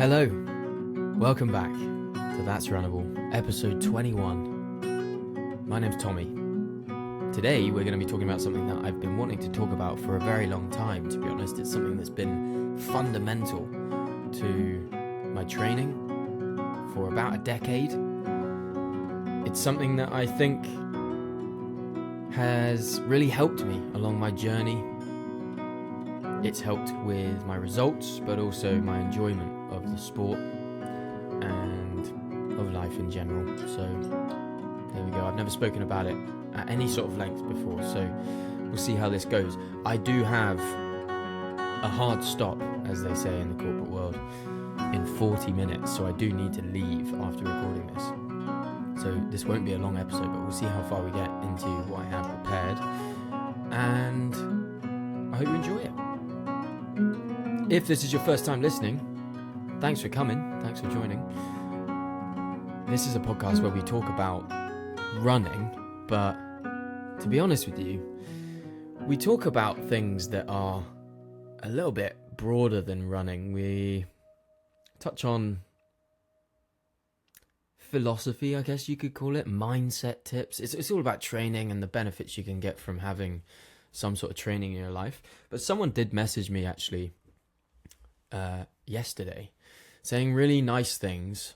Hello, welcome back to That's Runnable, episode 21. My name's Tommy. Today we're going to be talking about something that I've been wanting to talk about for a very long time, to be honest. It's something that's been fundamental to my training for about a decade. It's something that I think has really helped me along my journey. It's helped with my results, but also my enjoyment of the sport and of life in general. So there we go. I've never spoken about it at any sort of length before, so we'll see how this goes. I do have a hard stop, as they say in the corporate world, in 40 minutes, so I do need to leave after recording this. So this won't be a long episode, but we'll see how far we get into what I have prepared, and I hope you enjoy it. If this is your first time listening, thanks for coming, thanks for joining. This is a podcast where we talk about running, but to be honest with you, we talk about things that are a little bit broader than running. We touch on philosophy, I guess you could call it, mindset tips. It's all about training and the benefits you can get from having some sort of training in your life. But someone did message me actually yesterday saying really nice things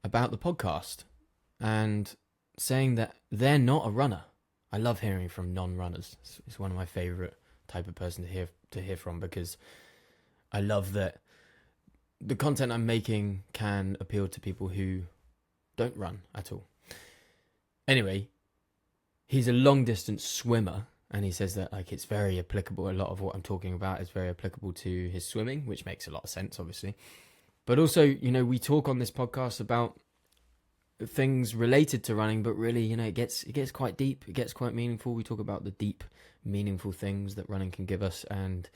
about the podcast and saying that they're not a runner. I love hearing from non-runners. It's one of my favorite type of person to hear from, because I love that the content I'm making can appeal to people who don't run at all. Anyway, he's a long distance swimmer, and he says that it's very applicable. A lot of what I'm talking about is very applicable to his swimming, which makes a lot of sense, obviously. But also, we talk on this podcast about things related to running, but really, it gets quite deep. It gets quite meaningful. We talk about the deep, meaningful things that running can give us. And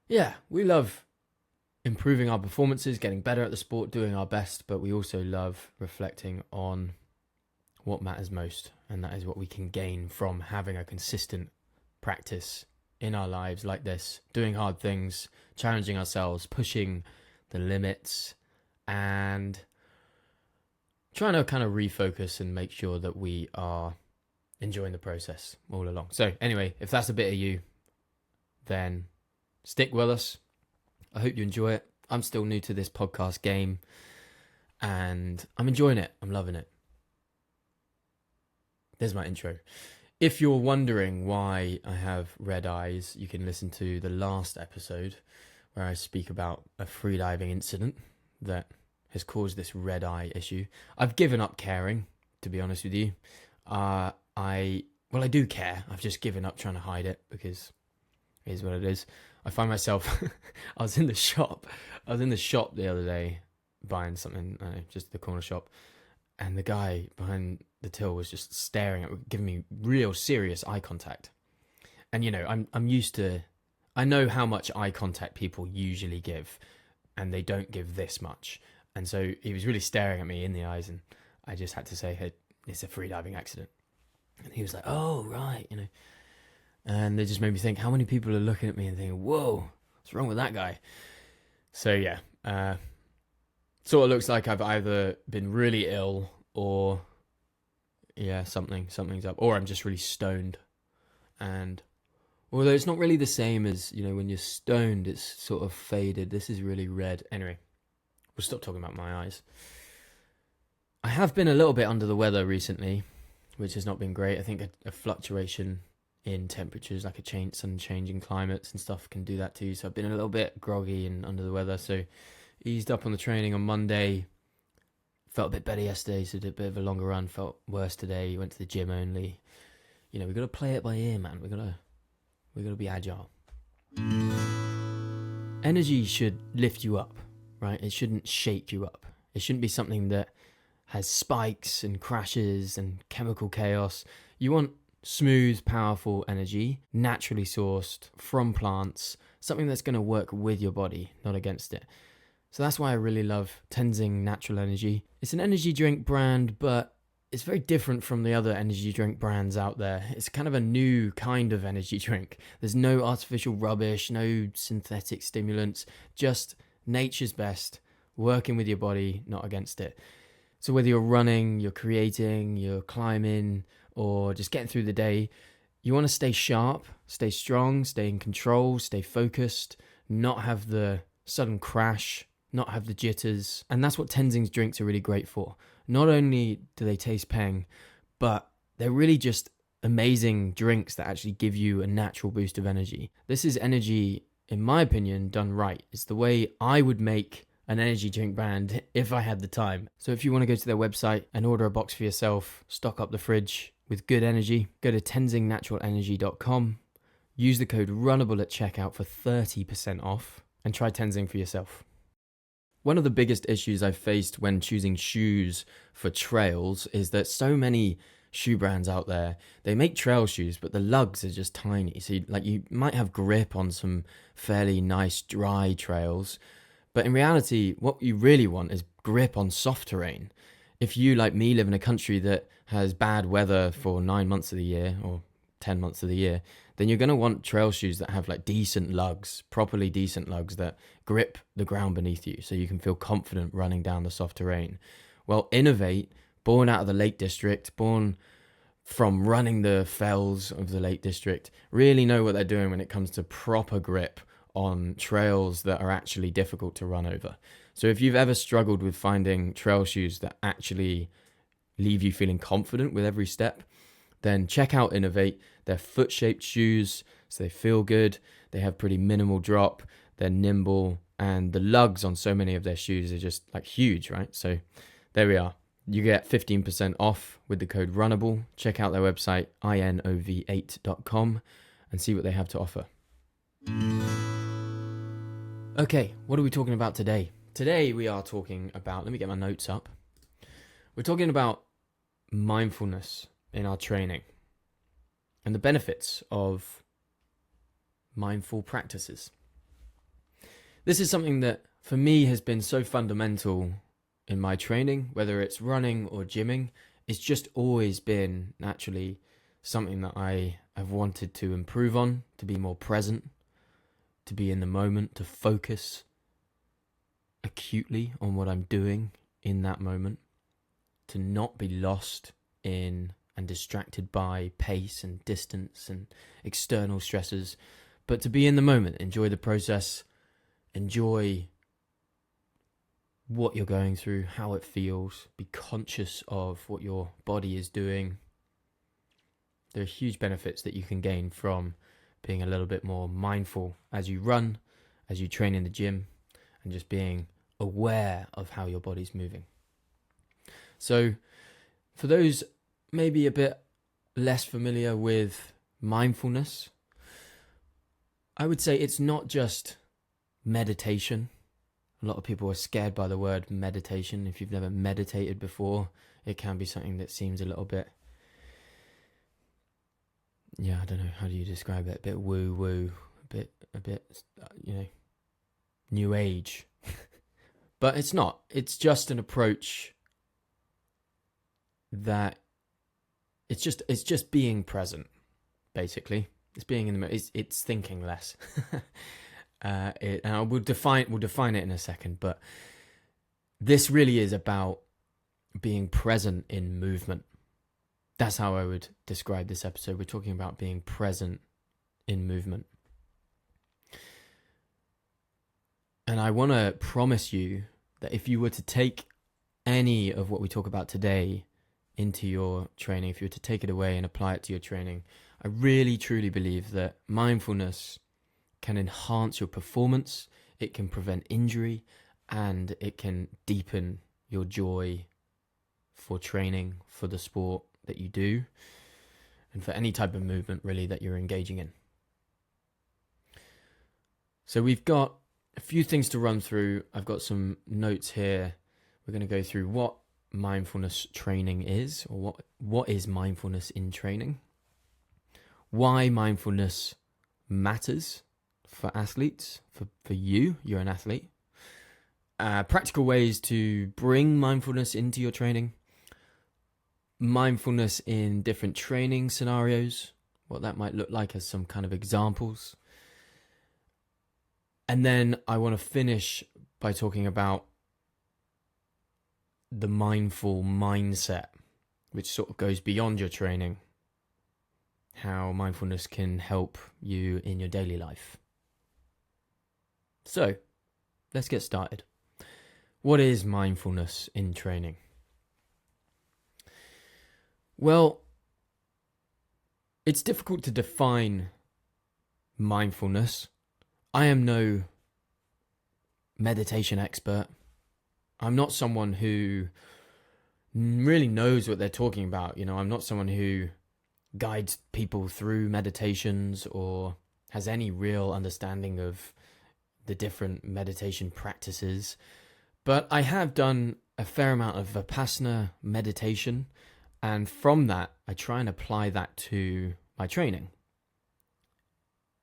yeah, we love improving our performances, getting better at the sport, doing our best, but we also love reflecting on what matters most, and that is what we can gain from having a consistent practice in our lives like this, doing hard things, challenging ourselves, pushing the limits, and trying to kind of refocus and make sure that we are enjoying the process all along. So anyway, if that's a bit of you, then stick with us. I hope you enjoy it. I'm still new to this podcast game, and I'm enjoying it. I'm loving it. There's my intro. If you're wondering why I have red eyes, you can listen to the last episode where I speak about a freediving incident that has caused this red eye issue. I've given up caring, to be honest with you. I do care. I've just given up trying to hide it, because it is what it is. I find myself, I was in the shop the other day buying something, just the corner shop, and the guy behind the till was just staring at me, giving me real serious eye contact. And I'm used to, I know how much eye contact people usually give, and they don't give this much. And so he was really staring at me in the eyes, and I just had to say, hey, it's a freediving accident. And he was like, oh, right, And they just made me think, how many people are looking at me and thinking, whoa, what's wrong with that guy? So yeah, sort of looks like I've either been really ill or, yeah, something's up. Or I'm just really stoned. And although it's not really the same as, when you're stoned, it's sort of faded. This is really red. Anyway, we'll stop talking about my eyes. I have been a little bit under the weather recently, which has not been great. I think a fluctuation in temperatures, like sudden change in climates and stuff, can do that too. So I've been a little bit groggy and under the weather. So eased up on the training on Monday. Felt a bit better yesterday, so did a bit of a longer run. Felt worse today. Went to the gym only. We got to play it by ear, man. We got to be agile. Energy should lift you up, right? It shouldn't shake you up. It shouldn't be something that has spikes and crashes and chemical chaos. You want smooth, powerful energy, naturally sourced from plants, something that's going to work with your body, not against it. So that's why I really love Tenzing Natural Energy. It's an energy drink brand, but it's very different from the other energy drink brands out there. It's kind of a new kind of energy drink. There's no artificial rubbish, no synthetic stimulants, just Nature's best, working with your body, not against it. So whether you're running, you're creating, you're climbing, or just getting through the day, you want to stay sharp, stay strong, stay in control, stay focused, not have the sudden crash, not have the jitters. And that's what Tenzing's drinks are really great for. Not only do they taste peng, but they're really just amazing drinks that actually give you a natural boost of energy. This is energy, in my opinion, done right. It's the way I would make an energy drink brand if I had the time. So if you want to go to their website and order a box for yourself, stock up the fridge with good energy, go to tenzingnaturalenergy.com, use the code Runnable at checkout for 30% off, and try Tenzing for yourself. One of the biggest issues I've faced when choosing shoes for trails is that so many shoe brands out there, they make trail shoes, but the lugs are just tiny. So you might have grip on some fairly nice dry trails, but in reality, what you really want is grip on soft terrain. If you, like me, live in a country that has bad weather for 9 months of the year or 10 months of the year, then you're going to want trail shoes that have like decent lugs, properly decent lugs that grip the ground beneath you so you can feel confident running down the soft terrain. Well, Innovate, born out of the Lake District, born from running the fells of the Lake District, really know what they're doing when it comes to proper grip on trails that are actually difficult to run over. So if you've ever struggled with finding trail shoes that actually leave you feeling confident with every step, then check out Innovate. They're foot-shaped shoes, so they feel good. They have pretty minimal drop. They're nimble, and the lugs on so many of their shoes are just like huge, right? So there we are. You get 15% off with the code Runnable. Check out their website, inov8.com, and see what they have to offer. Okay, what are we talking about today? Today we are talking about, let me get my notes up. We're talking about mindfulness in our training and the benefits of mindful practices. This is something that for me has been so fundamental in my training, whether it's running or gymming. It's just always been naturally something that I have wanted to improve on, to be more present, to be in the moment, to focus acutely on what I'm doing in that moment, to not be lost in and distracted by pace and distance and external stresses, but to be in the moment, enjoy the process, enjoy what you're going through, how it feels, be conscious of what your body is doing. There are huge benefits that you can gain from being a little bit more mindful as you run, as you train in the gym, and just being aware of how your body's moving. So for those maybe a bit less familiar with mindfulness, I would say it's not just meditation. A lot of people are scared by the word meditation. If you've never meditated before, it can be something that seems a little bit, I don't know, how do you describe it? A bit woo-woo, a bit, new age. But it's not. It's just an approach that it's just being present, basically. It's being in the moment. It's thinking less. And we'll define it in a second, but this really is about being present in movement. That's how I would describe this episode. We're talking about being present in movement. And I want to promise you that if you were to take any of what we talk about today into your training, if you were to take it away and apply it to your training, I really truly believe that mindfulness can enhance your performance, it can prevent injury, and it can deepen your joy for training, for the sport that you do, and for any type of movement really that you're engaging in. So we've got a few things to run through. I've got some notes here. We're going to go through what mindfulness training is, or what is mindfulness in training, why mindfulness matters for athletes, for you're an athlete, practical ways to bring mindfulness into your training, mindfulness in different training scenarios, what that might look like as some kind of examples. And then I want to finish by talking about the mindful mindset, which sort of goes beyond your training, how mindfulness can help you in your daily life. So, let's get started. What is mindfulness in training? Well, it's difficult to define mindfulness. I am no meditation expert. I'm not someone who really knows what they're talking about. I'm not someone who guides people through meditations or has any real understanding of the different meditation practices. But I have done a fair amount of Vipassana meditation, and from that, I try and apply that to my training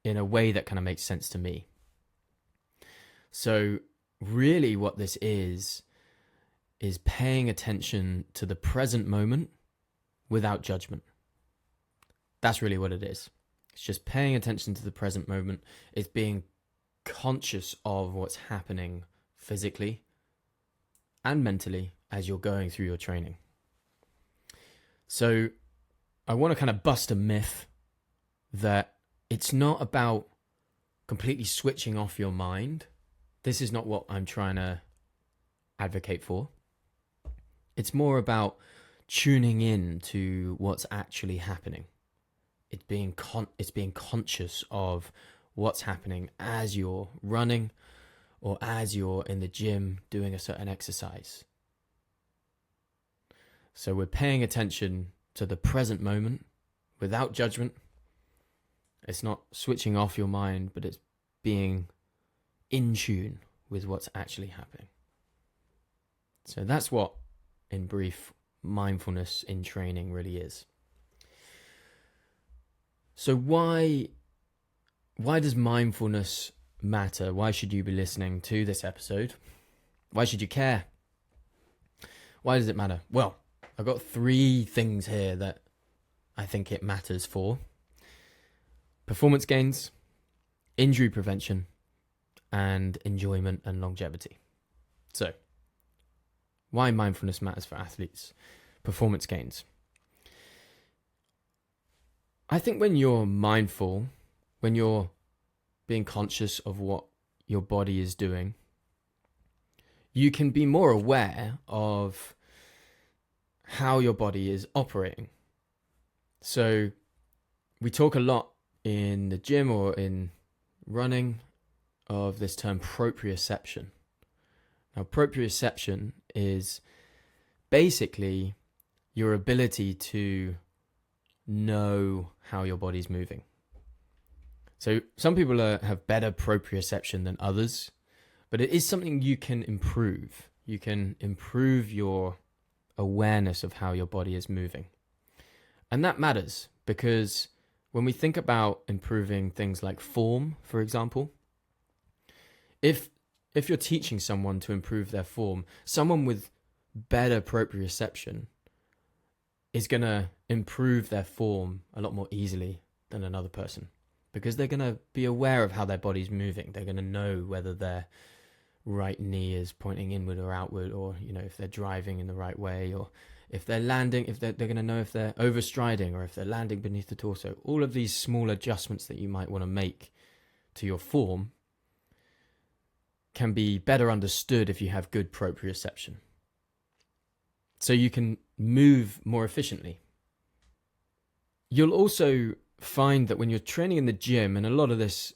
in a way that kind of makes sense to me. So really what this is paying attention to the present moment without judgment. That's really what it is. It's just paying attention to the present moment. It's being conscious of what's happening physically and mentally as you're going through your training. So I want to kind of bust a myth that it's not about completely switching off your mind. This is not what I'm trying to advocate for. It's more about tuning in to what's actually happening. It's being conscious of what's happening as you're running or as you're in the gym doing a certain exercise. So we're paying attention to the present moment without judgment. It's not switching off your mind, but it's being in tune with what's actually happening. So that's what, in brief, mindfulness in training really is. So why does mindfulness matter? Why should you be listening to this episode? Why should you care? Why does it matter? Well, I've got 3 things here that I think it matters for. Performance gains, injury prevention, and enjoyment and longevity. So, why mindfulness matters for athletes? Performance gains. I think when you're mindful, when you're being conscious of what your body is doing, you can be more aware of how your body is operating. So we talk a lot in the gym or in running of this term proprioception. Now, proprioception is basically your ability to know how your body's moving. So some people have better proprioception than others, but it is something you can improve. You can improve your awareness of how your body is moving. And that matters because when we think about improving things like form, for example, if you're teaching someone to improve their form, someone with better proprioception is going to improve their form a lot more easily than another person because they're going to be aware of how their body's moving. They're going to know whether their right knee is pointing inward or outward, or if they're driving in the right way, or if they're landing, if they're going to know if they're overstriding or if they're landing beneath the torso. All of these small adjustments that you might want to make to your form can be better understood if you have good proprioception. So you can move more efficiently. You'll also find that when you're training in the gym, and a lot of this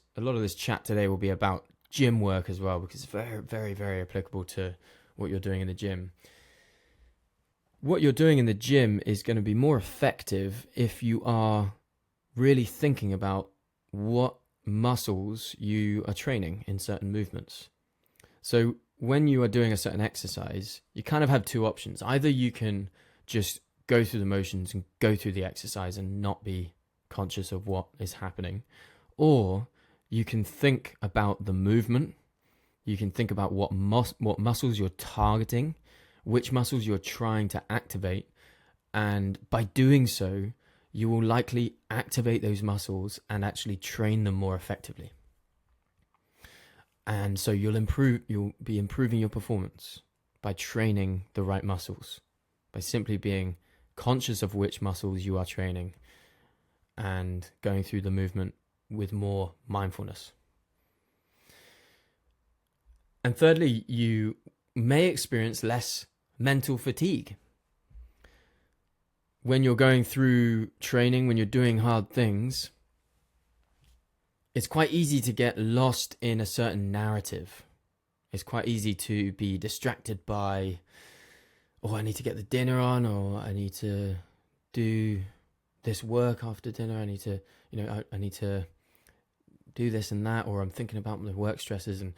chat today will be about gym work as well, because it's very, very, very applicable to what you're doing in the gym. What you're doing in the gym is going to be more effective if you are really thinking about what muscles you are training in certain movements. So when you are doing a certain exercise, you kind of have 2 options. Either you can just go through the motions and go through the exercise and not be conscious of what is happening, or you can think about the movement. You can think about what muscles you're targeting, which muscles you're trying to activate, and by doing so, you will likely activate those muscles and actually train them more effectively. And so you'll be improving your performance by training the right muscles, by simply being conscious of which muscles you are training and going through the movement with more mindfulness. And thirdly, you may experience less mental fatigue. When you're going through training, when you're doing hard things, it's quite easy to get lost in a certain narrative. It's quite easy to be distracted by, oh, I need to get the dinner on, or I need to do this work after dinner. I need to, I need to do this and that, or I'm thinking about the work stresses, and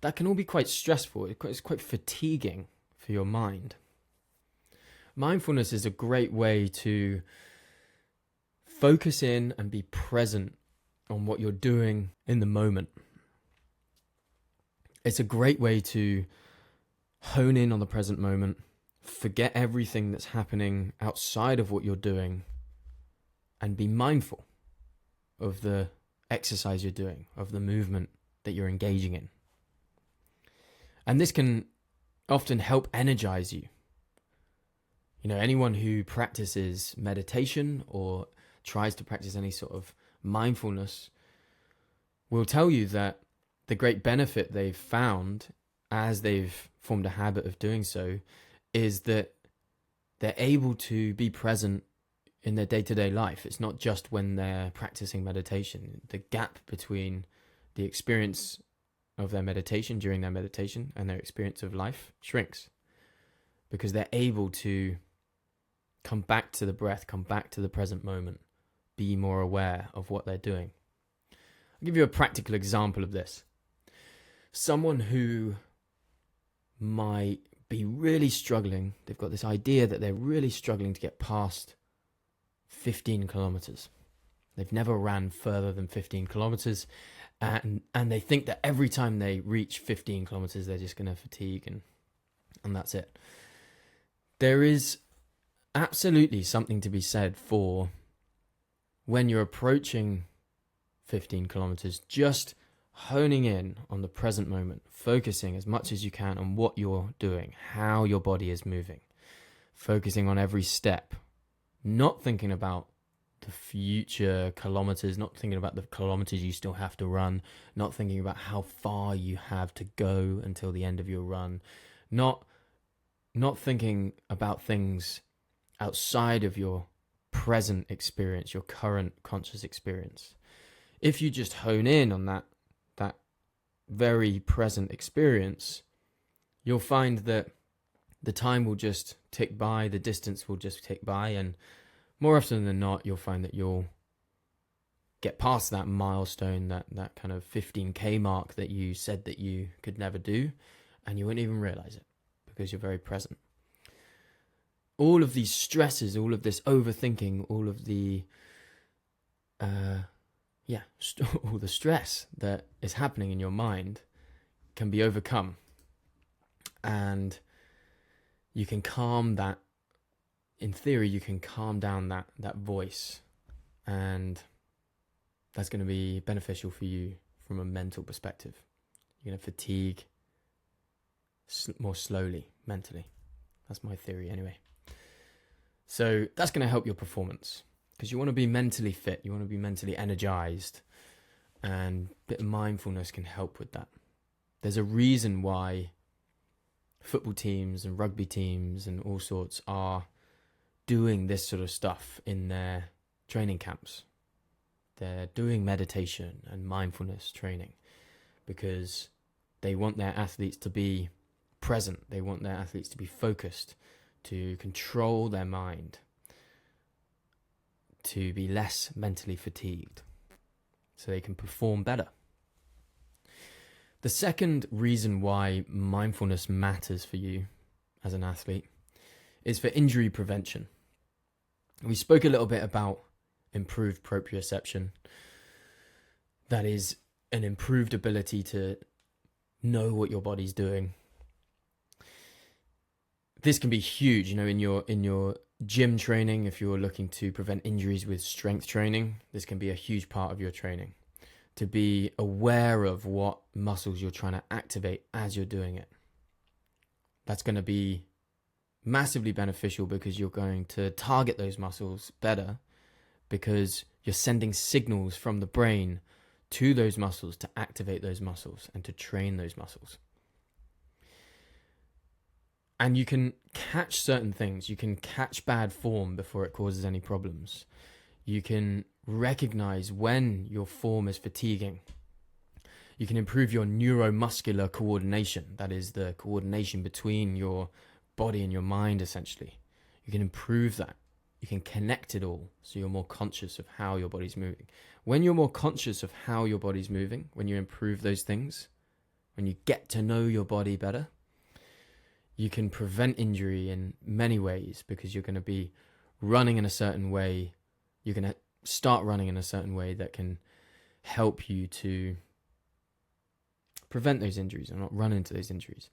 that can all be quite stressful. It's quite fatiguing for your mind. Mindfulness is a great way to focus in and be present on what you're doing in the moment. It's a great way to hone in on the present moment, forget everything that's happening outside of what you're doing, and be mindful of the exercise you're doing, of the movement that you're engaging in. And this can often help energize you. Anyone who practices meditation or tries to practice any sort of mindfulness will tell you that the great benefit they've found as they've formed a habit of doing so is that they're able to be present in their day-to-day life. It's not just when they're practicing meditation. The gap between the experience of their meditation during their meditation and their experience of life shrinks because they're able to come back to the breath, come back to the present moment, be more aware of what they're doing. I'll give you a practical example of this. Someone who might be really struggling, they've got this idea that they're really struggling to get past 15 kilometers. They've never ran further than 15 kilometers, and they think that every time they reach 15 kilometers, they're just going to fatigue and that's it. There is absolutely something to be said for when you're approaching 15 kilometers, just honing in on the present moment, focusing as much as you can on what you're doing, how your body is moving, focusing on every step, not thinking about the future kilometers, not thinking about the kilometers you still have to run, not thinking about how far you have to go until the end of your run, not thinking about things outside of your present experience, your current conscious experience. If you just hone in on that very present experience, you'll find that the time will just tick by, the distance will just tick by, and more often than not, you'll find that you'll get past that milestone, that kind of 15k mark that you said that you could never do, and you won't even realize it because you're very present. All of these stresses, all of this overthinking, all of the all the stress that is happening in your mind can be overcome, and you can calm that. In theory, you can calm down that voice, and that's going to be beneficial for you from a mental perspective. You're going to fatigue more slowly mentally. That's my theory anyway. So that's going to help your performance because you want to be mentally fit, you want to be mentally energized, and a bit of mindfulness can help with that. There's a reason why football teams and rugby teams and all sorts are doing this sort of stuff in their training camps. They're doing meditation and mindfulness training because they want their athletes to be present. They want their athletes to be focused, to control their mind, to be less mentally fatigued so they can perform better. The second reason why mindfulness matters for you as an athlete is for injury prevention. We spoke a little bit about improved proprioception. That is an improved ability to know what your body's doing. This can be huge, in your gym training. If you're looking to prevent injuries with strength training, this can be a huge part of your training. to be aware of what muscles you're trying to activate as you're doing it. That's going to be massively beneficial because you're going to target those muscles better, because you're sending signals from the brain to those muscles to activate those muscles and to train those muscles. And you can catch certain things. You can catch bad form before it causes any problems. You can recognize when your form is fatiguing. You can improve your neuromuscular coordination. That is the coordination between your body and your mind, essentially. You can improve that. You can connect it all so you're more conscious of how your body's moving. When you're more conscious of how your body's moving, when you improve those things, when you get to know your body better, you can prevent injury in many ways, because you're going to be running in a certain way. You're going to start running in a certain way that can help you to prevent those injuries and not run into those injuries.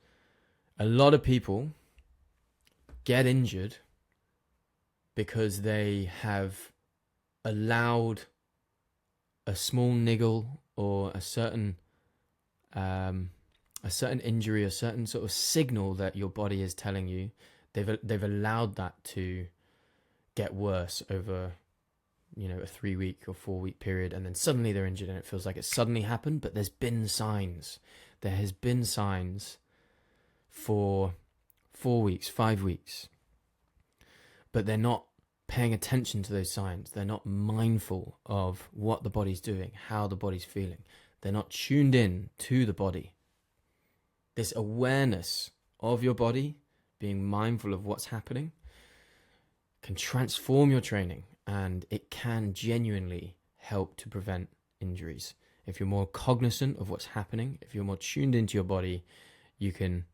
A lot of people get injured because they have allowed a small niggle or a certain injury, a certain sort of signal that your body is telling you. They've allowed that to get worse over, a 3-week or 4-week period, and then suddenly they're injured and it feels like it suddenly happened. But there's been signs. There has been signs for 4 weeks, 5 weeks, but they're not paying attention to those signs. They're not mindful of what the body's doing, how the body's feeling. They're not tuned in to the body. This awareness of your body, being mindful of what's happening, can transform your training, and it can genuinely help to prevent injuries. If you're more cognizant of what's happening, if you're more tuned into your body, you can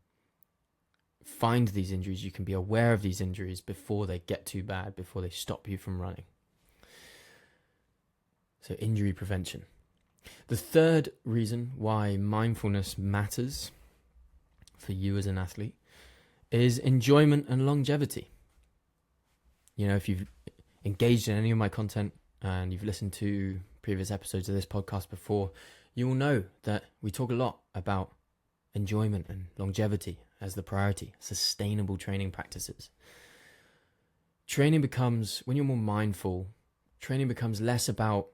find these injuries, you can be aware of these injuries before they get too bad, before they stop you from running. So injury prevention. The third reason why mindfulness matters for you as an athlete is enjoyment and longevity. If you've engaged in any of my content and you've listened to previous episodes of this podcast before, you will know that we talk a lot about enjoyment and longevity as the priority, sustainable training practices. Training becomes, when you're more mindful, training becomes less about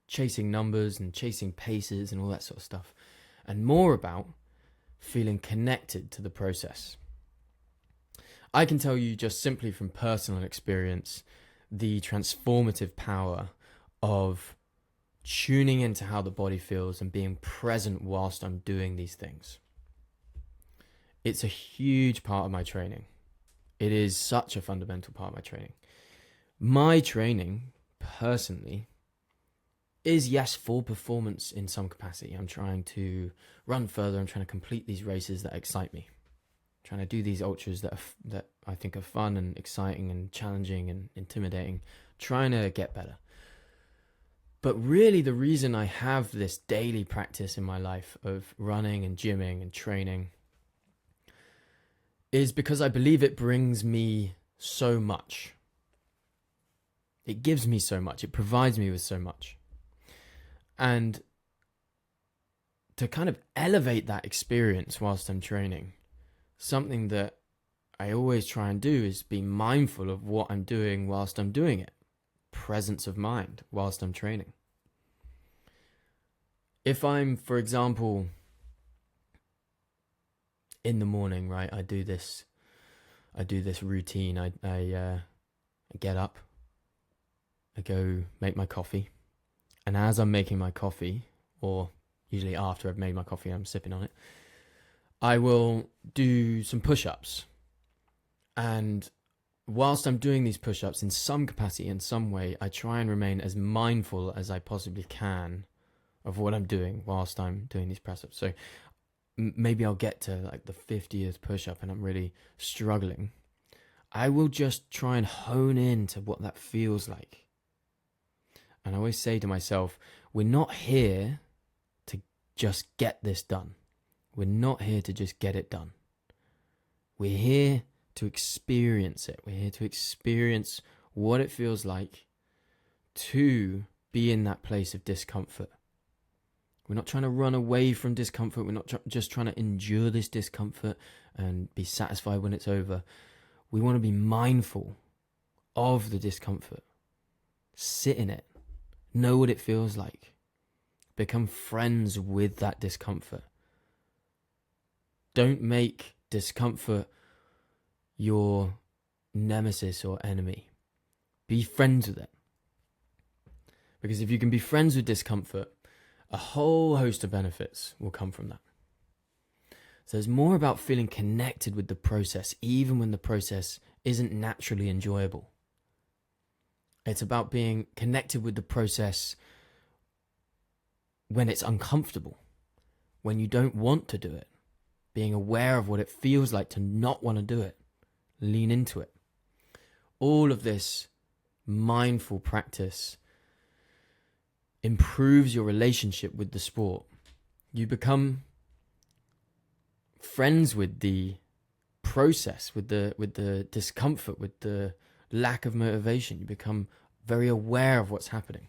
chasing numbers and chasing paces and all that sort of stuff, and more about feeling connected to the process. I can tell you just simply from personal experience the transformative power of tuning into how the body feels and being present whilst I'm doing these things. It's a huge part of my training. It is such a fundamental part of my training. My training, personally, is, yes, for performance in some capacity. I'm trying to run further. I'm trying to complete these races that excite me. I'm trying to do these ultras that I think are fun and exciting and challenging and intimidating. Trying to get better. But really, the reason I have this daily practice in my life of running and gymming and training is because I believe it brings me so much. It gives me so much. It provides me with so much. And to kind of elevate that experience whilst I'm training, something that I always try and do is be mindful of what I'm doing whilst I'm doing it. Presence of mind whilst I'm training. If I'm, for example, in the morning, right, I do this routine. I get up, I go make my coffee, and as I'm making my coffee, or usually after I've made my coffee, I'm sipping on it, I will do some push-ups. And whilst I'm doing these push-ups in some capacity, in some way, I try and remain as mindful as I possibly can of what I'm doing whilst I'm doing these press-ups. So maybe I'll get to like the 50th push-up and I'm really struggling. I will just try and hone in to what that feels like. And I always say to myself, we're not here to just get this done. We're not here to just get it done. We're here to experience it. We're here to experience what it feels like to be in that place of discomfort. We're not trying to run away from discomfort. We're not just trying to endure this discomfort and be satisfied when it's over. We want to be mindful of the discomfort. Sit in it. Know what it feels like. Become friends with that discomfort. Don't make discomfort your nemesis or enemy. Be friends with it. Because if you can be friends with discomfort, a whole host of benefits will come from that. So it's more about feeling connected with the process, even when the process isn't naturally enjoyable. It's about being connected with the process when it's uncomfortable, when you don't want to do it, being aware of what it feels like to not want to do it, lean into it. All of this mindful practice improves your relationship with the sport. You become friends with the process, with the discomfort, with the lack of motivation. You become very aware of what's happening.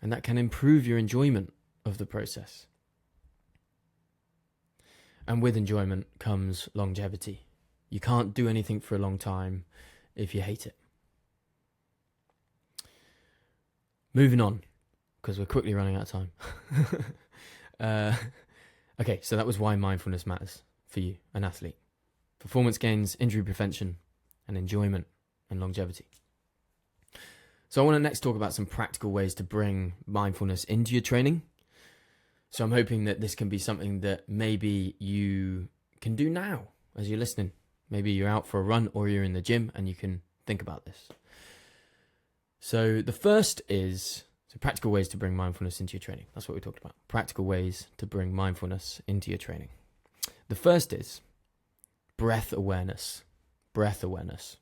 And that can improve your enjoyment of the process. And with enjoyment comes longevity. You can't do anything for a long time if you hate it. Moving on, because we're quickly running out of time. Okay, so that was why mindfulness matters for you, an athlete. Performance gains, injury prevention, and enjoyment and longevity. So I want to next talk about some practical ways to bring mindfulness into your training. So I'm hoping that this can be something that maybe you can do now as you're listening. Maybe you're out for a run or you're in the gym and you can think about this. So the first is practical ways to bring mindfulness into your training. That's what we talked about. Practical ways to bring mindfulness into your training. The first is breath awareness. Breath awareness.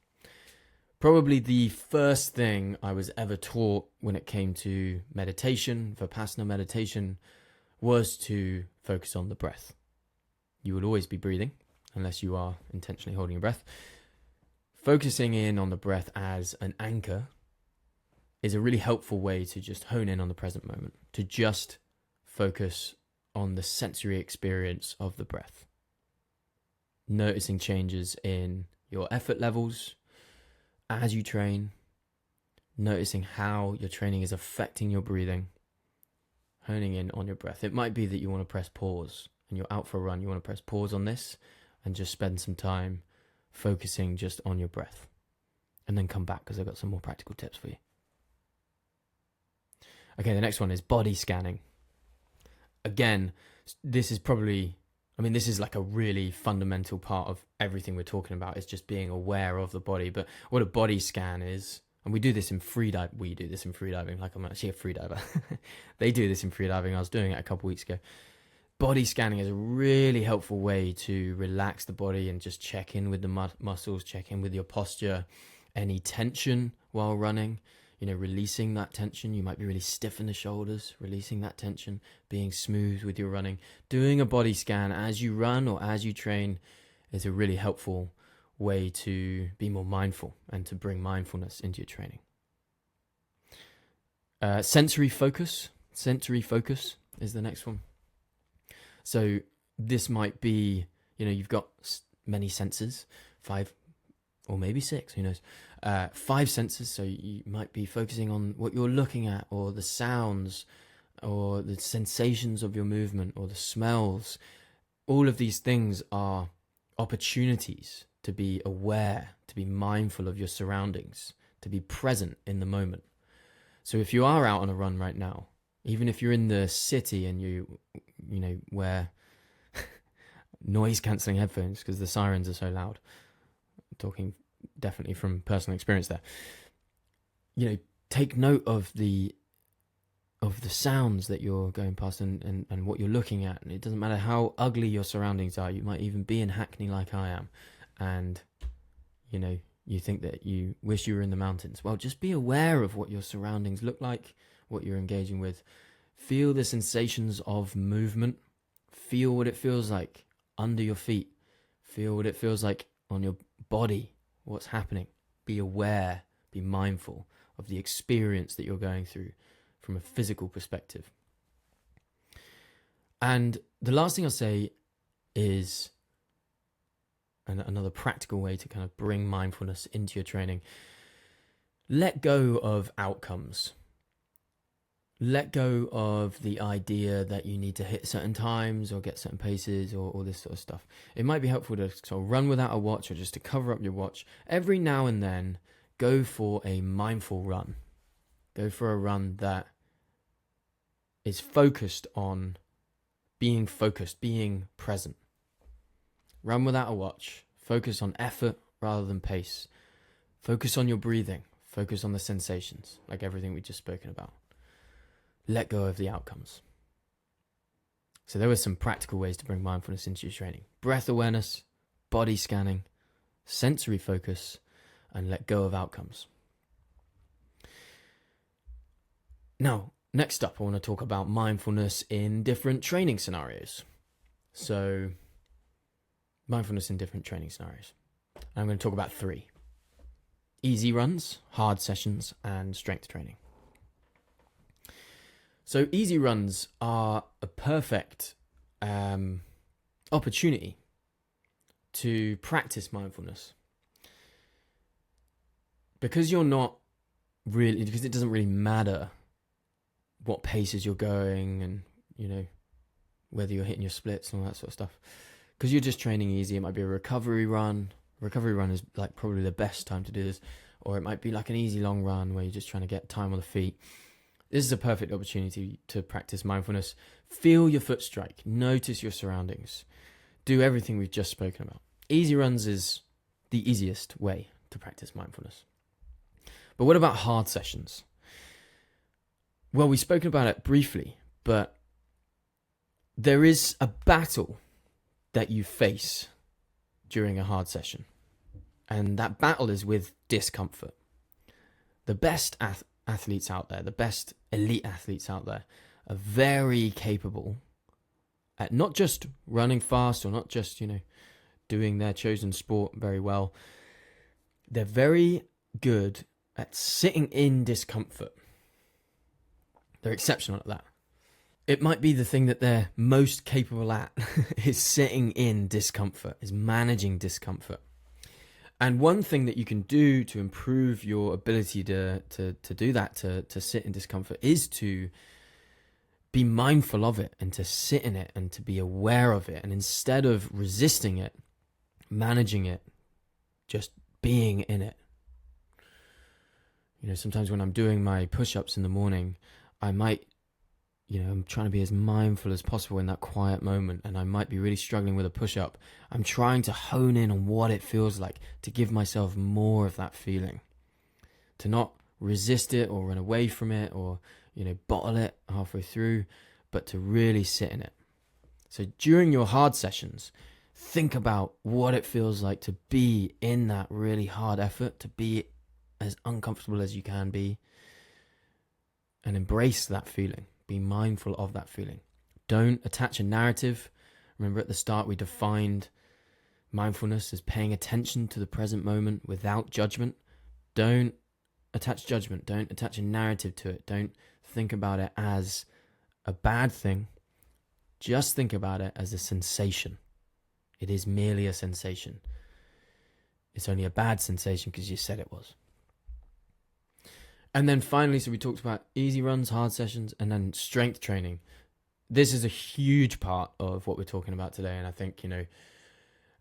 Probably the first thing I was ever taught when it came to meditation, Vipassana meditation, was to focus on the breath. You will always be breathing, unless you are intentionally holding your breath. Focusing in on the breath as an anchor is a really helpful way to just hone in on the present moment, to just focus on the sensory experience of the breath. Noticing changes in your effort levels as you train, noticing how your training is affecting your breathing, honing in on your breath. It might be that you want to press pause and you're out for a run, you want to press pause on this and just spend some time focusing just on your breath. And then come back because I've got some more practical tips for you. Okay, the next one is body scanning. Again, this is like a really fundamental part of everything we're talking about, is just being aware of the body. But what a body scan is, and we do this in freediving, like I'm actually a freediver. They do this in freediving. I was doing it a couple weeks ago. Body scanning is a really helpful way to relax the body and just check in with the muscles, check in with your posture, any tension while running. Releasing that tension. You might be really stiff in the shoulders, releasing that tension, being smooth with your running. Doing a body scan as you run or as you train is a really helpful way to be more mindful and to bring mindfulness into your training. Sensory focus. Sensory focus is the next one. So this might be, you've got many senses, 5 or maybe 6, who knows. 5 senses, so you might be focusing on what you're looking at, or the sounds, or the sensations of your movement, or the smells. All of these things are opportunities to be aware, to be mindful of your surroundings, to be present in the moment. So if you are out on a run right now, even if you're in the city and you wear noise cancelling headphones because the sirens are so loud, I'm talking definitely from personal experience there. Take note of the sounds that you're going past and what you're looking at. And it doesn't matter how ugly your surroundings are. You might even be in Hackney like I am, and you think that you wish you were in the mountains. Well, just be aware of what your surroundings look like, what you're engaging with. Feel the sensations of movement. Feel what it feels like under your feet. Feel what it feels like on your body. What's happening. Be aware, be mindful of the experience that you're going through from a physical perspective. And the last thing I'll say is another practical way to kind of bring mindfulness into your training. Let go of outcomes. Let go of the idea that you need to hit certain times or get certain paces or all this sort of stuff. It might be helpful to sort of run without a watch or just to cover up your watch. Every now and then, go for a mindful run. Go for a run that is focused on being focused, being present. Run without a watch. Focus on effort rather than pace. Focus on your breathing. Focus on the sensations, like everything we've just spoken about. Let go of the outcomes. So there were some practical ways to bring mindfulness into your training. Breath awareness, body scanning, sensory focus, and let go of outcomes. Now, next up, I want to talk about mindfulness in different training scenarios. So, mindfulness in different training scenarios. I'm going to talk about 3. Easy runs, hard sessions, and strength training. So easy runs are a perfect opportunity to practice mindfulness. Because it doesn't really matter what paces you're going and, whether you're hitting your splits and all that sort of stuff. Because you're just training easy. It might be a recovery run. Recovery run is like probably the best time to do this. Or it might be like an easy long run where you're just trying to get time on the feet. This is a perfect opportunity to practice mindfulness. Feel your foot strike. Notice your surroundings. Do everything we've just spoken about. Easy runs is the easiest way to practice mindfulness. But what about hard sessions? Well, we've spoken about it briefly, but there is a battle that you face during a hard session. And that battle is with discomfort. The best athletes out there, the best elite athletes out there, are very capable at not just running fast or not just, doing their chosen sport very well. They're very good at sitting in discomfort. They're exceptional at that. It might be the thing that they're most capable at is sitting in discomfort, is managing discomfort. And one thing that you can do to improve your ability to do that, to sit in discomfort, is to be mindful of it and to sit in it and to be aware of it. And instead of resisting it, managing it, just being in it. Sometimes when I'm doing my push-ups in the morning, I might, I'm trying to be as mindful as possible in that quiet moment, and I might be really struggling with a push-up. I'm trying to hone in on what it feels like, to give myself more of that feeling, to not resist it or run away from it or, bottle it halfway through, but to really sit in it. So during your hard sessions, think about what it feels like to be in that really hard effort, to be as uncomfortable as you can be, and embrace that feeling. Be mindful of that feeling. Don't attach a narrative. Remember at the start we defined mindfulness as paying attention to the present moment without judgment. Don't attach judgment. Don't attach a narrative to it. Don't think about it as a bad thing. Just think about it as a sensation. It is merely a sensation. It's only a bad sensation because you said it was. And then finally, so we talked about easy runs, hard sessions, and then strength training. This is a huge part of what we're talking about today. And I think,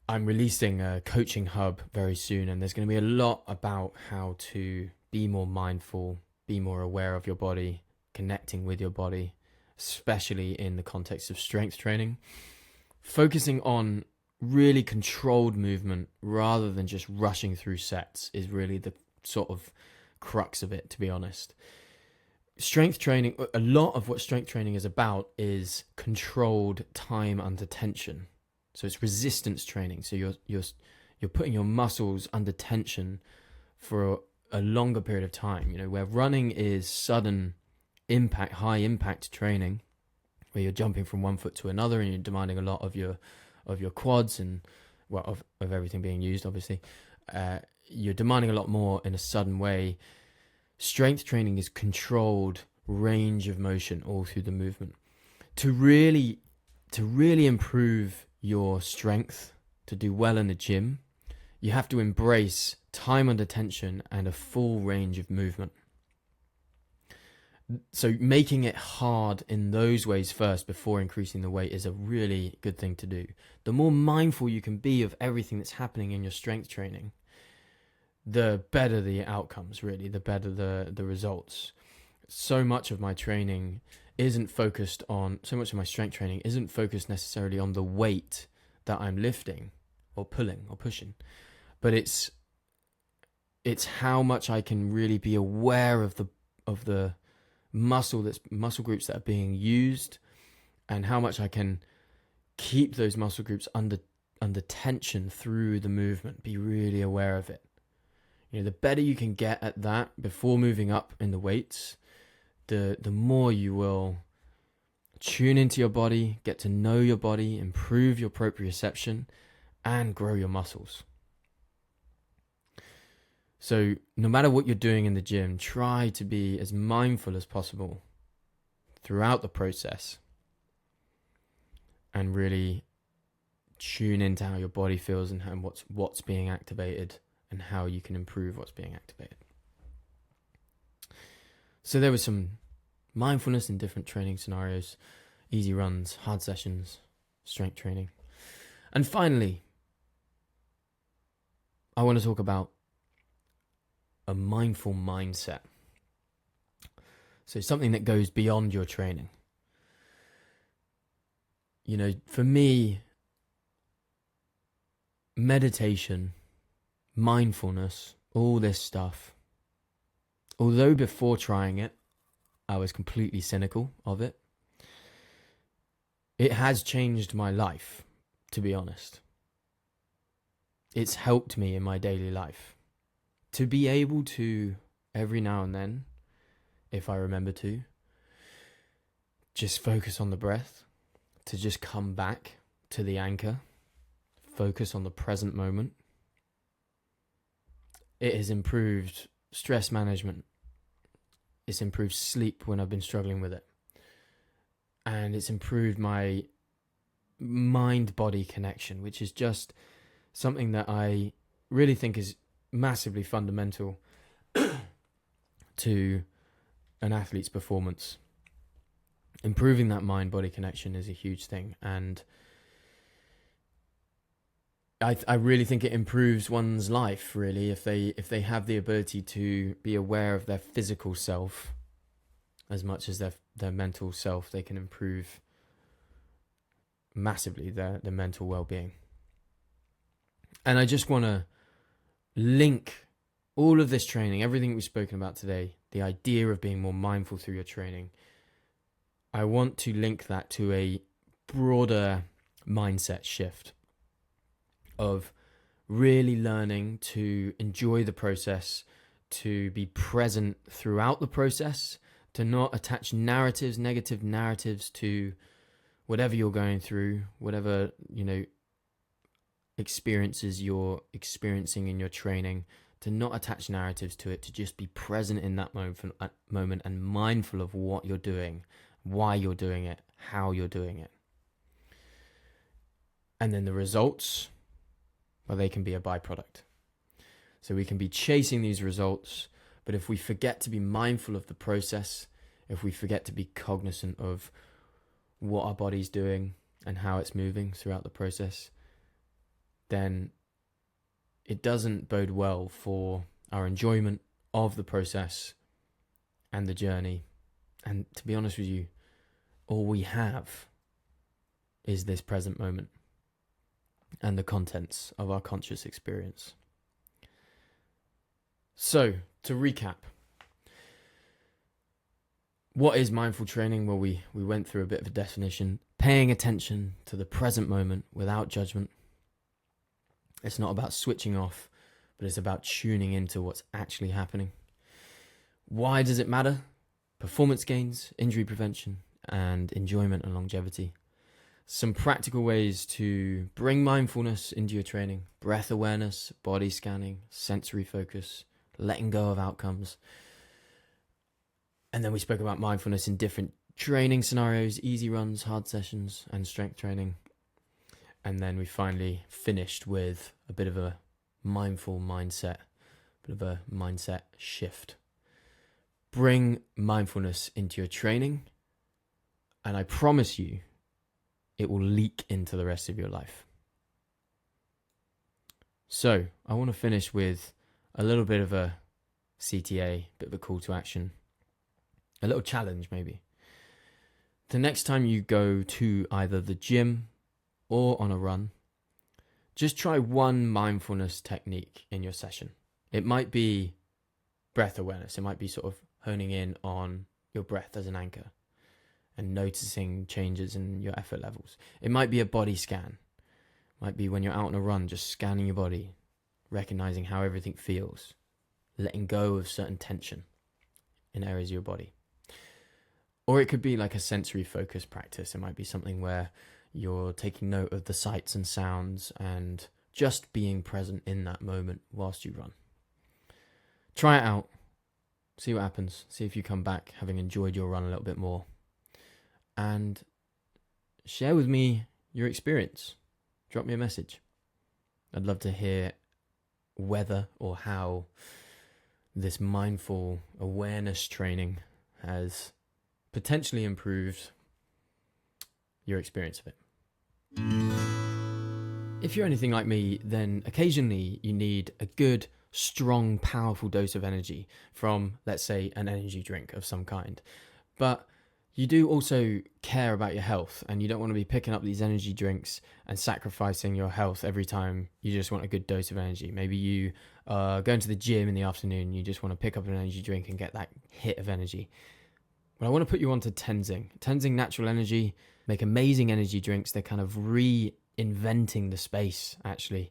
I'm releasing a coaching hub very soon. And there's going to be a lot about how to be more mindful, be more aware of your body, connecting with your body, especially in the context of strength training. Focusing on really controlled movement rather than just rushing through sets is really the sort of crux of it, to be honest. Strength training, a lot of what strength training is about is controlled time under tension. So it's resistance training. So you're putting your muscles under tension for a longer period of time. Where running is sudden impact, high impact training, where you're jumping from one foot to another and you're demanding a lot of your quads and of everything being used, obviously. You're demanding a lot more in a sudden way. Strength training is controlled range of motion all through the movement. To really improve your strength, to do well in the gym, you have to embrace time under tension and a full range of movement. So making it hard in those ways first before increasing the weight is a really good thing to do. The more mindful you can be of everything that's happening in your strength training, the better the outcomes, really, the better the results. So much of my training so much of my strength training isn't focused necessarily on the weight that I'm lifting or pulling or pushing, but it's how much I can really be aware of the muscle groups that are being used, and how much I can keep those muscle groups under tension through the movement. Be really aware of it. The better you can get at that before moving up in the weights, the more you will tune into your body, get to know your body, improve your proprioception, and grow your muscles. So no matter what you're doing in the gym, try to be as mindful as possible throughout the process and really tune into how your body feels and what's being activated and how you can improve what's being activated. So there was some mindfulness in different training scenarios, easy runs, hard sessions, strength training. And finally, I want to talk about a mindful mindset. So something that goes beyond your training. For me, meditation, mindfulness, all this stuff, although before trying it, I was completely cynical of it, it has changed my life, to be honest. It's helped me in my daily life. To be able to, every now and then, if I remember to, just focus on the breath, to just come back to the anchor, focus on the present moment. It has improved stress management. It's improved sleep when I've been struggling with it. And it's improved my mind-body connection, which is just something that I really think is massively fundamental to an athlete's performance. Improving that mind-body connection is a huge thing, and I really think it improves one's life, really, if they have the ability to be aware of their physical self as much as their mental self. They can improve massively their mental well-being. And I just want to link all of this training, everything we've spoken about today, the idea of being more mindful through your training, I want to link that to a broader mindset shift of really learning to enjoy the process, to be present throughout the process, to not attach negative narratives to whatever you're going through, whatever, experiences you're experiencing in your training, to not attach narratives to it, to just be present in that moment and mindful of what you're doing, why you're doing it, how you're doing it. And then the results, well, they can be a byproduct. So we can be chasing these results, but if we forget to be mindful of the process, if we forget to be cognizant of what our body's doing and how it's moving throughout the process, then it doesn't bode well for our enjoyment of the process and the journey. And to be honest with you, all we have is this present moment and the contents of our conscious experience. So, to recap, what is mindful training? Well, we went through a bit of a definition. Paying attention to the present moment without judgment. It's not about switching off, but it's about tuning into what's actually happening. Why does it matter? Performance gains, injury prevention, and enjoyment and longevity. Some practical ways to bring mindfulness into your training: breath awareness, body scanning, sensory focus, letting go of outcomes. And then we spoke about mindfulness in different training scenarios, easy runs, hard sessions, and strength training. And then we finally finished with a bit of a mindful mindset, a bit of a mindset shift. Bring mindfulness into your training, and I promise you, it will leak into the rest of your life. So, I want to finish with a little bit of a CTA, a bit of a call to action, a little challenge maybe. The next time you go to either the gym or on a run, just try one mindfulness technique in your session. It might be breath awareness. It might be sort of honing in on your breath as an anchor and noticing changes in your effort levels. It might be a body scan. It might be when you're out on a run, just scanning your body, recognizing how everything feels, letting go of certain tension in areas of your body. Or it could be like a sensory focus practice. It might be something where you're taking note of the sights and sounds and just being present in that moment whilst you run. Try it out. See what happens. See if you come back having enjoyed your run a little bit more. And share with me your experience. Drop me a message. I'd love to hear whether or how this mindful awareness training has potentially improved your experience of it. If you're anything like me, then occasionally you need a good, strong, powerful dose of energy from, let's say, an energy drink of some kind. But you do also care about your health, and you don't want to be picking up these energy drinks and sacrificing your health every time you just want a good dose of energy. Maybe you are going to the gym in the afternoon, you just want to pick up an energy drink and get that hit of energy. Well, I want to put you onto Tenzing. Tenzing Natural Energy make amazing energy drinks. They're kind of reinventing the space, actually.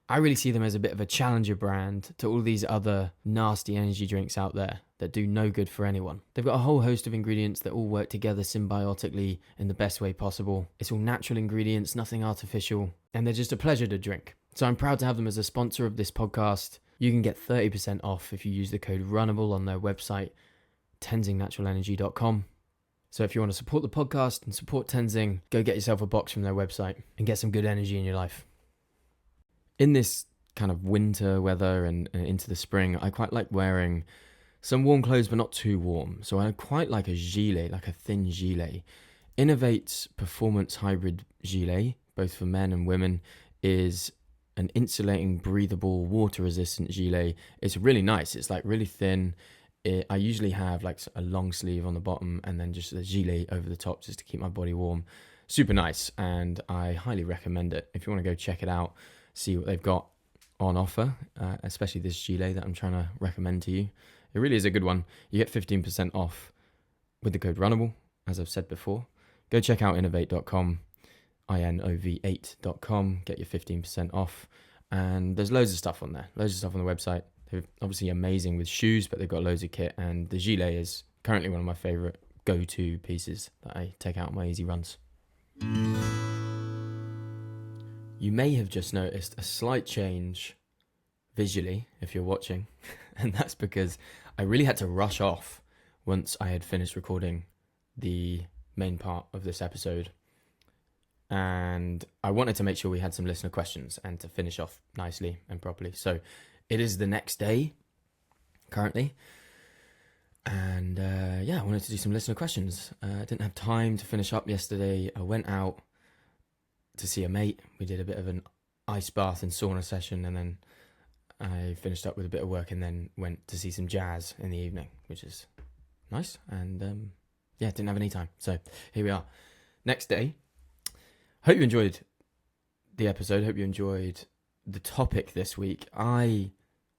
I really see them as a bit of a challenger brand to all these other nasty energy drinks out there that do no good for anyone. They've got a whole host of ingredients that all work together symbiotically in the best way possible. It's all natural ingredients, nothing artificial, and they're just a pleasure to drink. So I'm proud to have them as a sponsor of this podcast. You can get 30% off if you use the code Runnable on their website, tenzingnaturalenergy.com. So if you want to support the podcast and support Tenzing, go get yourself a box from their website and get some good energy in your life. In this kind of winter weather and into the spring, I quite like wearing some warm clothes, but not too warm. So I quite like a gilet, like a thin gilet. Innovate's Performance Hybrid Gilet, both for men and women, is an insulating, breathable, water-resistant gilet. It's really nice. It's like really thin. I usually have like a long sleeve on the bottom and then just a gilet over the top just to keep my body warm. Super nice, and I highly recommend it. If you want to go check it out, see what they've got on offer, especially this gilet that I'm trying to recommend to you. It really is a good one. You get 15% off with the code Runnable, as I've said before. Go check out innovate.com, inov8.com, get your 15% off. And there's loads of stuff on there, loads of stuff on the website. They're obviously amazing with shoes, but they've got loads of kit. And the gilet is currently one of my favorite go-to pieces that I take out on my easy runs. You may have just noticed a slight change visually if you're watching, and that's because I really had to rush off once I had finished recording the main part of this episode, and I wanted to make sure we had some listener questions and to finish off nicely and properly. So it is the next day currently, and I wanted to do some listener questions. I didn't have time to finish up yesterday. I went out to see a mate. We did a bit of an ice bath and sauna session, and then I finished up with a bit of work and then went to see some jazz in the evening, which is nice. And didn't have any time. So here we are. Next day. Hope you enjoyed the episode. Hope you enjoyed the topic this week. I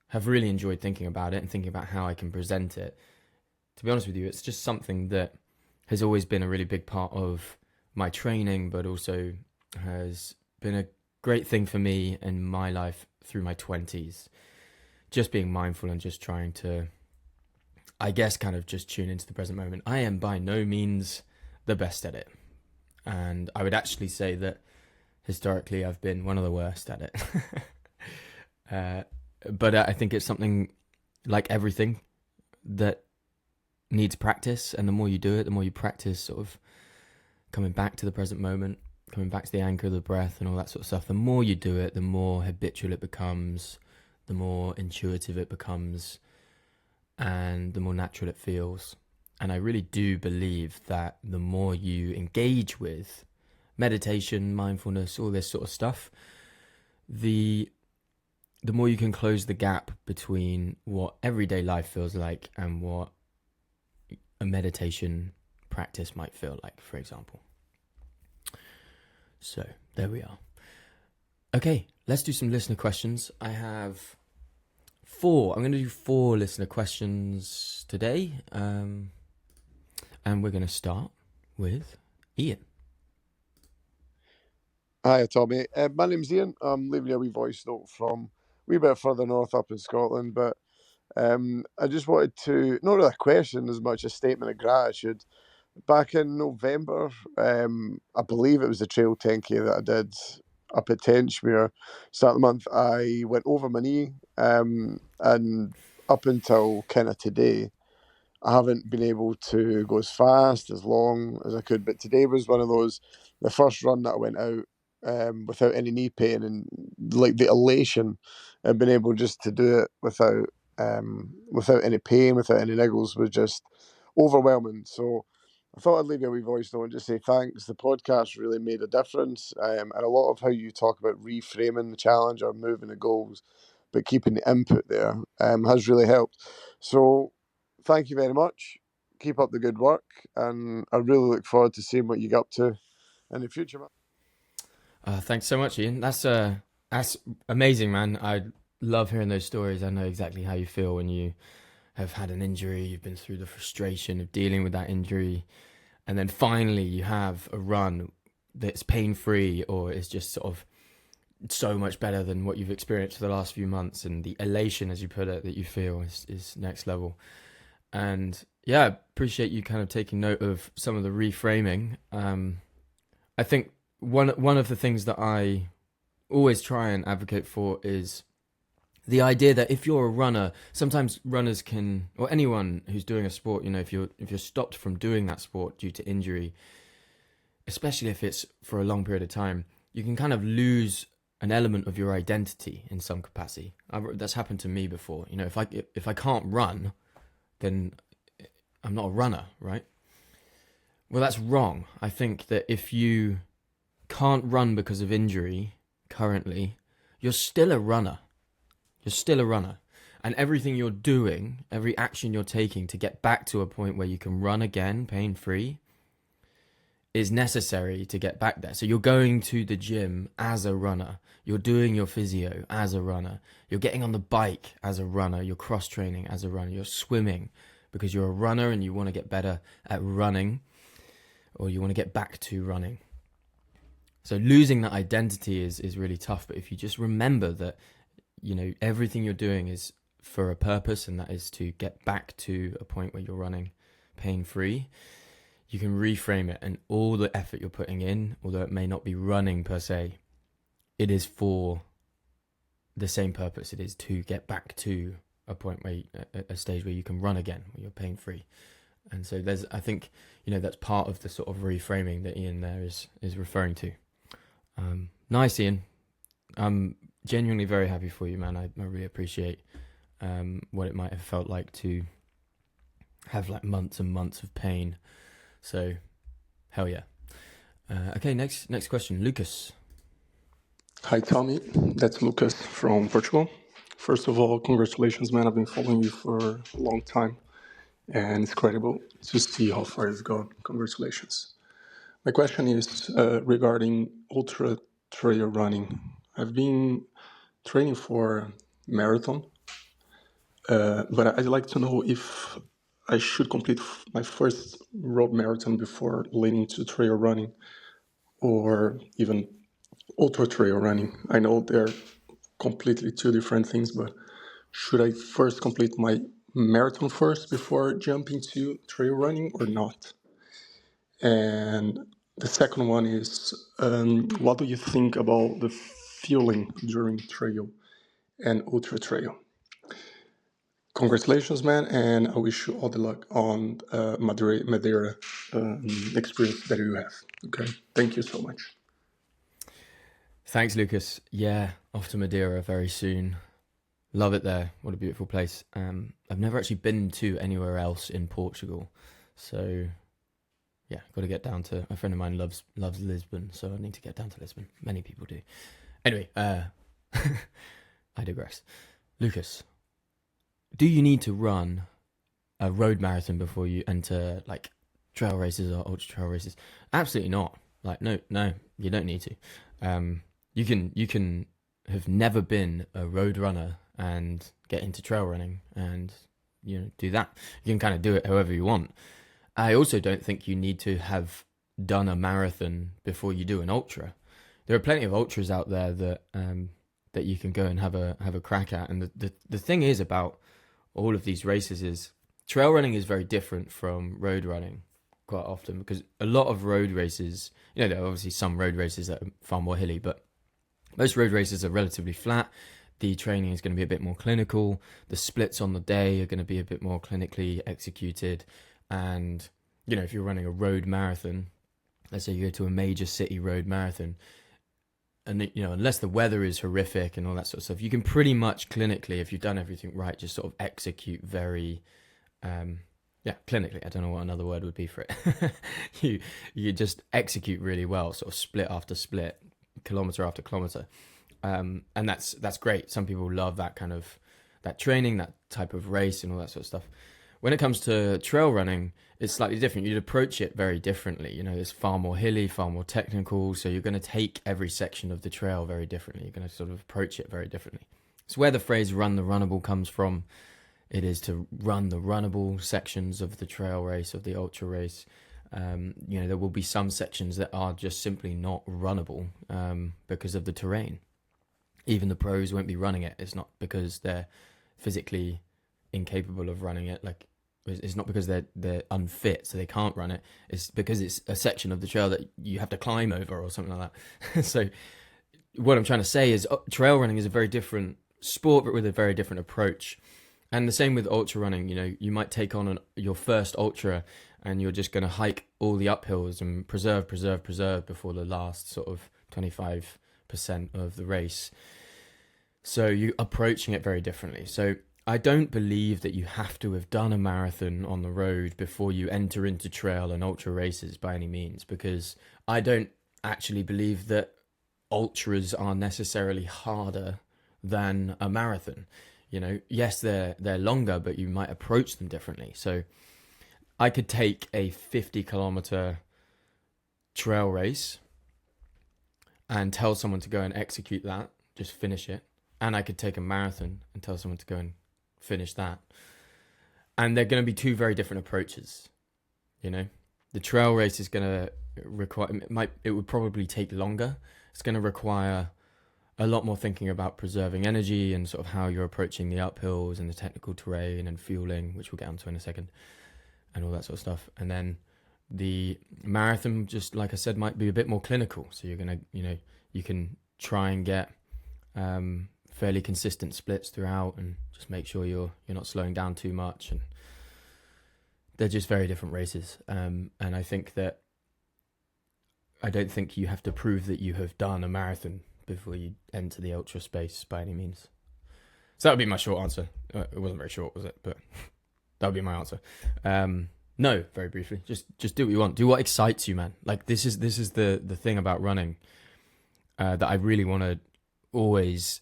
have really enjoyed thinking about it and thinking about how I can present it. To be honest with you, it's just something that has always been a really big part of my training, but also has been a great thing for me in my life through my 20s. Just being mindful and just trying to, I guess, kind of just tune into the present moment. I am by no means the best at it. And I would actually say that historically I've been one of the worst at it. But I think it's something like everything that needs practice, and the more you do it, the more you practice sort of coming back to the present moment, coming back to the anchor of the breath and all that sort of stuff. The more you do it, the more habitual it becomes, the more intuitive it becomes, and the more natural it feels. And I really do believe that the more you engage with meditation, mindfulness, all this sort of stuff, the more you can close the gap between what everyday life feels like and what a meditation practice might feel like, for example. So there we are. Okay, let's do some listener questions. I have 4. I'm going to do 4 listener questions today. And we're going to start with Ian. Hi, Tommy. My name's Ian. I'm leaving you a wee voice note from a wee bit further north up in Scotland, but I just wanted to, not really a question as much a statement of gratitude. Back in November, I believe it was the Trail 10K that I did up at Tenchmere. Start of the month, I went over my knee, and up until kind of today, I haven't been able to go as fast, as long as I could. But today was one of those, the first run that I went out without any knee pain, and like the elation and being able just to do it without any pain, without any niggles, was just overwhelming. So I thought I'd leave you a wee voice note and just say thanks. The podcast really made a difference, and a lot of how you talk about reframing the challenge or moving the goals, but keeping the input there has really helped. So thank you very much. Keep up the good work, and I really look forward to seeing what you get up to in the future. Thanks so much, Ian. That's amazing, man. I love hearing those stories. I know exactly how you feel when you have had an injury. You've been through the frustration of dealing with that injury, and then finally you have a run that's pain-free, or is just sort of so much better than what you've experienced for the last few months, and the elation, as you put it, that you feel is next level. And yeah, I appreciate you kind of taking note of some of the reframing. I think one of the things that I always try and advocate for is the idea that if you're a runner, sometimes runners can, or anyone who's doing a sport, if you're stopped from doing that sport due to injury, especially if it's for a long period of time, you can kind of lose an element of your identity in some capacity. That's happened to me before. If I can't run, then I'm not a runner, right? Well, that's wrong. I think that if you can't run because of injury currently, you're still a runner. You're still a runner. And everything you're doing, every action you're taking to get back to a point where you can run again, pain-free, is necessary to get back there. So you're going to the gym as a runner. You're doing your physio as a runner. You're getting on the bike as a runner. You're cross-training as a runner. You're swimming because you're a runner and you want to get better at running, or you want to get back to running. So losing that identity is really tough. But if you just remember that, everything you're doing is for a purpose, and that is to get back to a point where you're running pain-free, you can reframe it, and all the effort you're putting in, although it may not be running per se, it is for the same purpose. It is to get back to a point where a stage where you can run again, where you're pain-free. And so I think, that's part of the sort of reframing that Ian there is referring to. Nice, Ian. I'm genuinely very happy for you, man. I really appreciate what it might have felt like to have like months and months of pain. So, hell yeah. Okay, next question, Lucas. Hi, Tommy. That's Lucas from Portugal. First of all, congratulations, man. I've been following you for a long time, and it's incredible to see how far you've gone. Congratulations. My question is regarding ultra trail running. I've been training for marathon, but I'd like to know if I should complete my first road marathon before leading to trail running, or even ultra trail running. I know they're completely two different things, but should I first complete my marathon first before jumping to trail running or not? And the second one is, what do you think about the fueling during trail and ultra trail? Congratulations, man, and I wish you all the luck on Madeira experience that you have. Okay, thank you so much. Thanks, Lucas. Yeah, off to Madeira very soon. Love it there. What a beautiful place. I've never actually been to anywhere else in Portugal, so yeah, got to get down to. A friend of mine loves Lisbon, so I need to get down to Lisbon. Many people do. Anyway, I digress. Lucas, do you need to run a road marathon before you enter like trail races or ultra trail races? Absolutely not. Like no, you don't need to. You can have never been a road runner and get into trail running and do that. You can kind of do it however you want. I also don't think you need to have done a marathon before you do an ultra. There are plenty of ultras out there that you can go and have a crack at. And the thing is about all of these races is trail running is very different from road running quite often, because a lot of road races, there are obviously some road races that are far more hilly, but most road races are relatively flat. The training is going to be a bit more clinical. The splits on the day are going to be a bit more clinically executed. And, if you're running a road marathon, let's say you go to a major city road marathon, and, unless the weather is horrific and all that sort of stuff, you can pretty much clinically, if you've done everything right, just sort of execute very, clinically. I don't know what another word would be for it. you just execute really well, sort of split after split, kilometer after kilometer. And that's great. Some people love that kind of that training, that type of race and all that sort of stuff. When it comes to trail running, it's slightly different. You'd approach it very differently. It's far more hilly, far more technical. So you're going to take every section of the trail very differently. You're going to sort of approach it very differently. It's where the phrase "run the runnable" comes from. It is to run the runnable sections of the trail race, of the ultra race. There will be some sections that are just simply not runnable because of the terrain. Even the pros won't be running it. It's not because they're physically incapable of running it. Like, it's not because they're unfit, so they can't run it. It's because it's a section of the trail that you have to climb over or something like that. So what I'm trying to say is trail running is a very different sport, but with a very different approach. And the same with ultra running. You might take on your first ultra and you're just going to hike all the uphills and preserve before the last sort of 25% of the race. So you're approaching it very differently. So I don't believe that you have to have done a marathon on the road before you enter into trail and ultra races by any means, because I don't actually believe that ultras are necessarily harder than a marathon. Yes, they're longer, but you might approach them differently. So I could take a 50-kilometer trail race and tell someone to go and execute that, just finish it. And I could take a marathon and tell someone to go and finish that. And they're going to be two very different approaches. The trail race is going to require, it would probably take longer. It's going to require a lot more thinking about preserving energy and sort of how you're approaching the uphills and the technical terrain and fueling, which we'll get onto in a second, and all that sort of stuff. And then the marathon, just like I said, might be a bit more clinical. So you're going to, you can try and get fairly consistent splits throughout and just make sure you're not slowing down too much. And they're just very different races. And I don't think you have to prove that you have done a marathon before you enter the ultra space by any means. So that would be my short answer. It wasn't very short, was it? But that would be my answer. No, very briefly, just do what you want. Do what excites you, man. Like this is the thing about running that I really want to always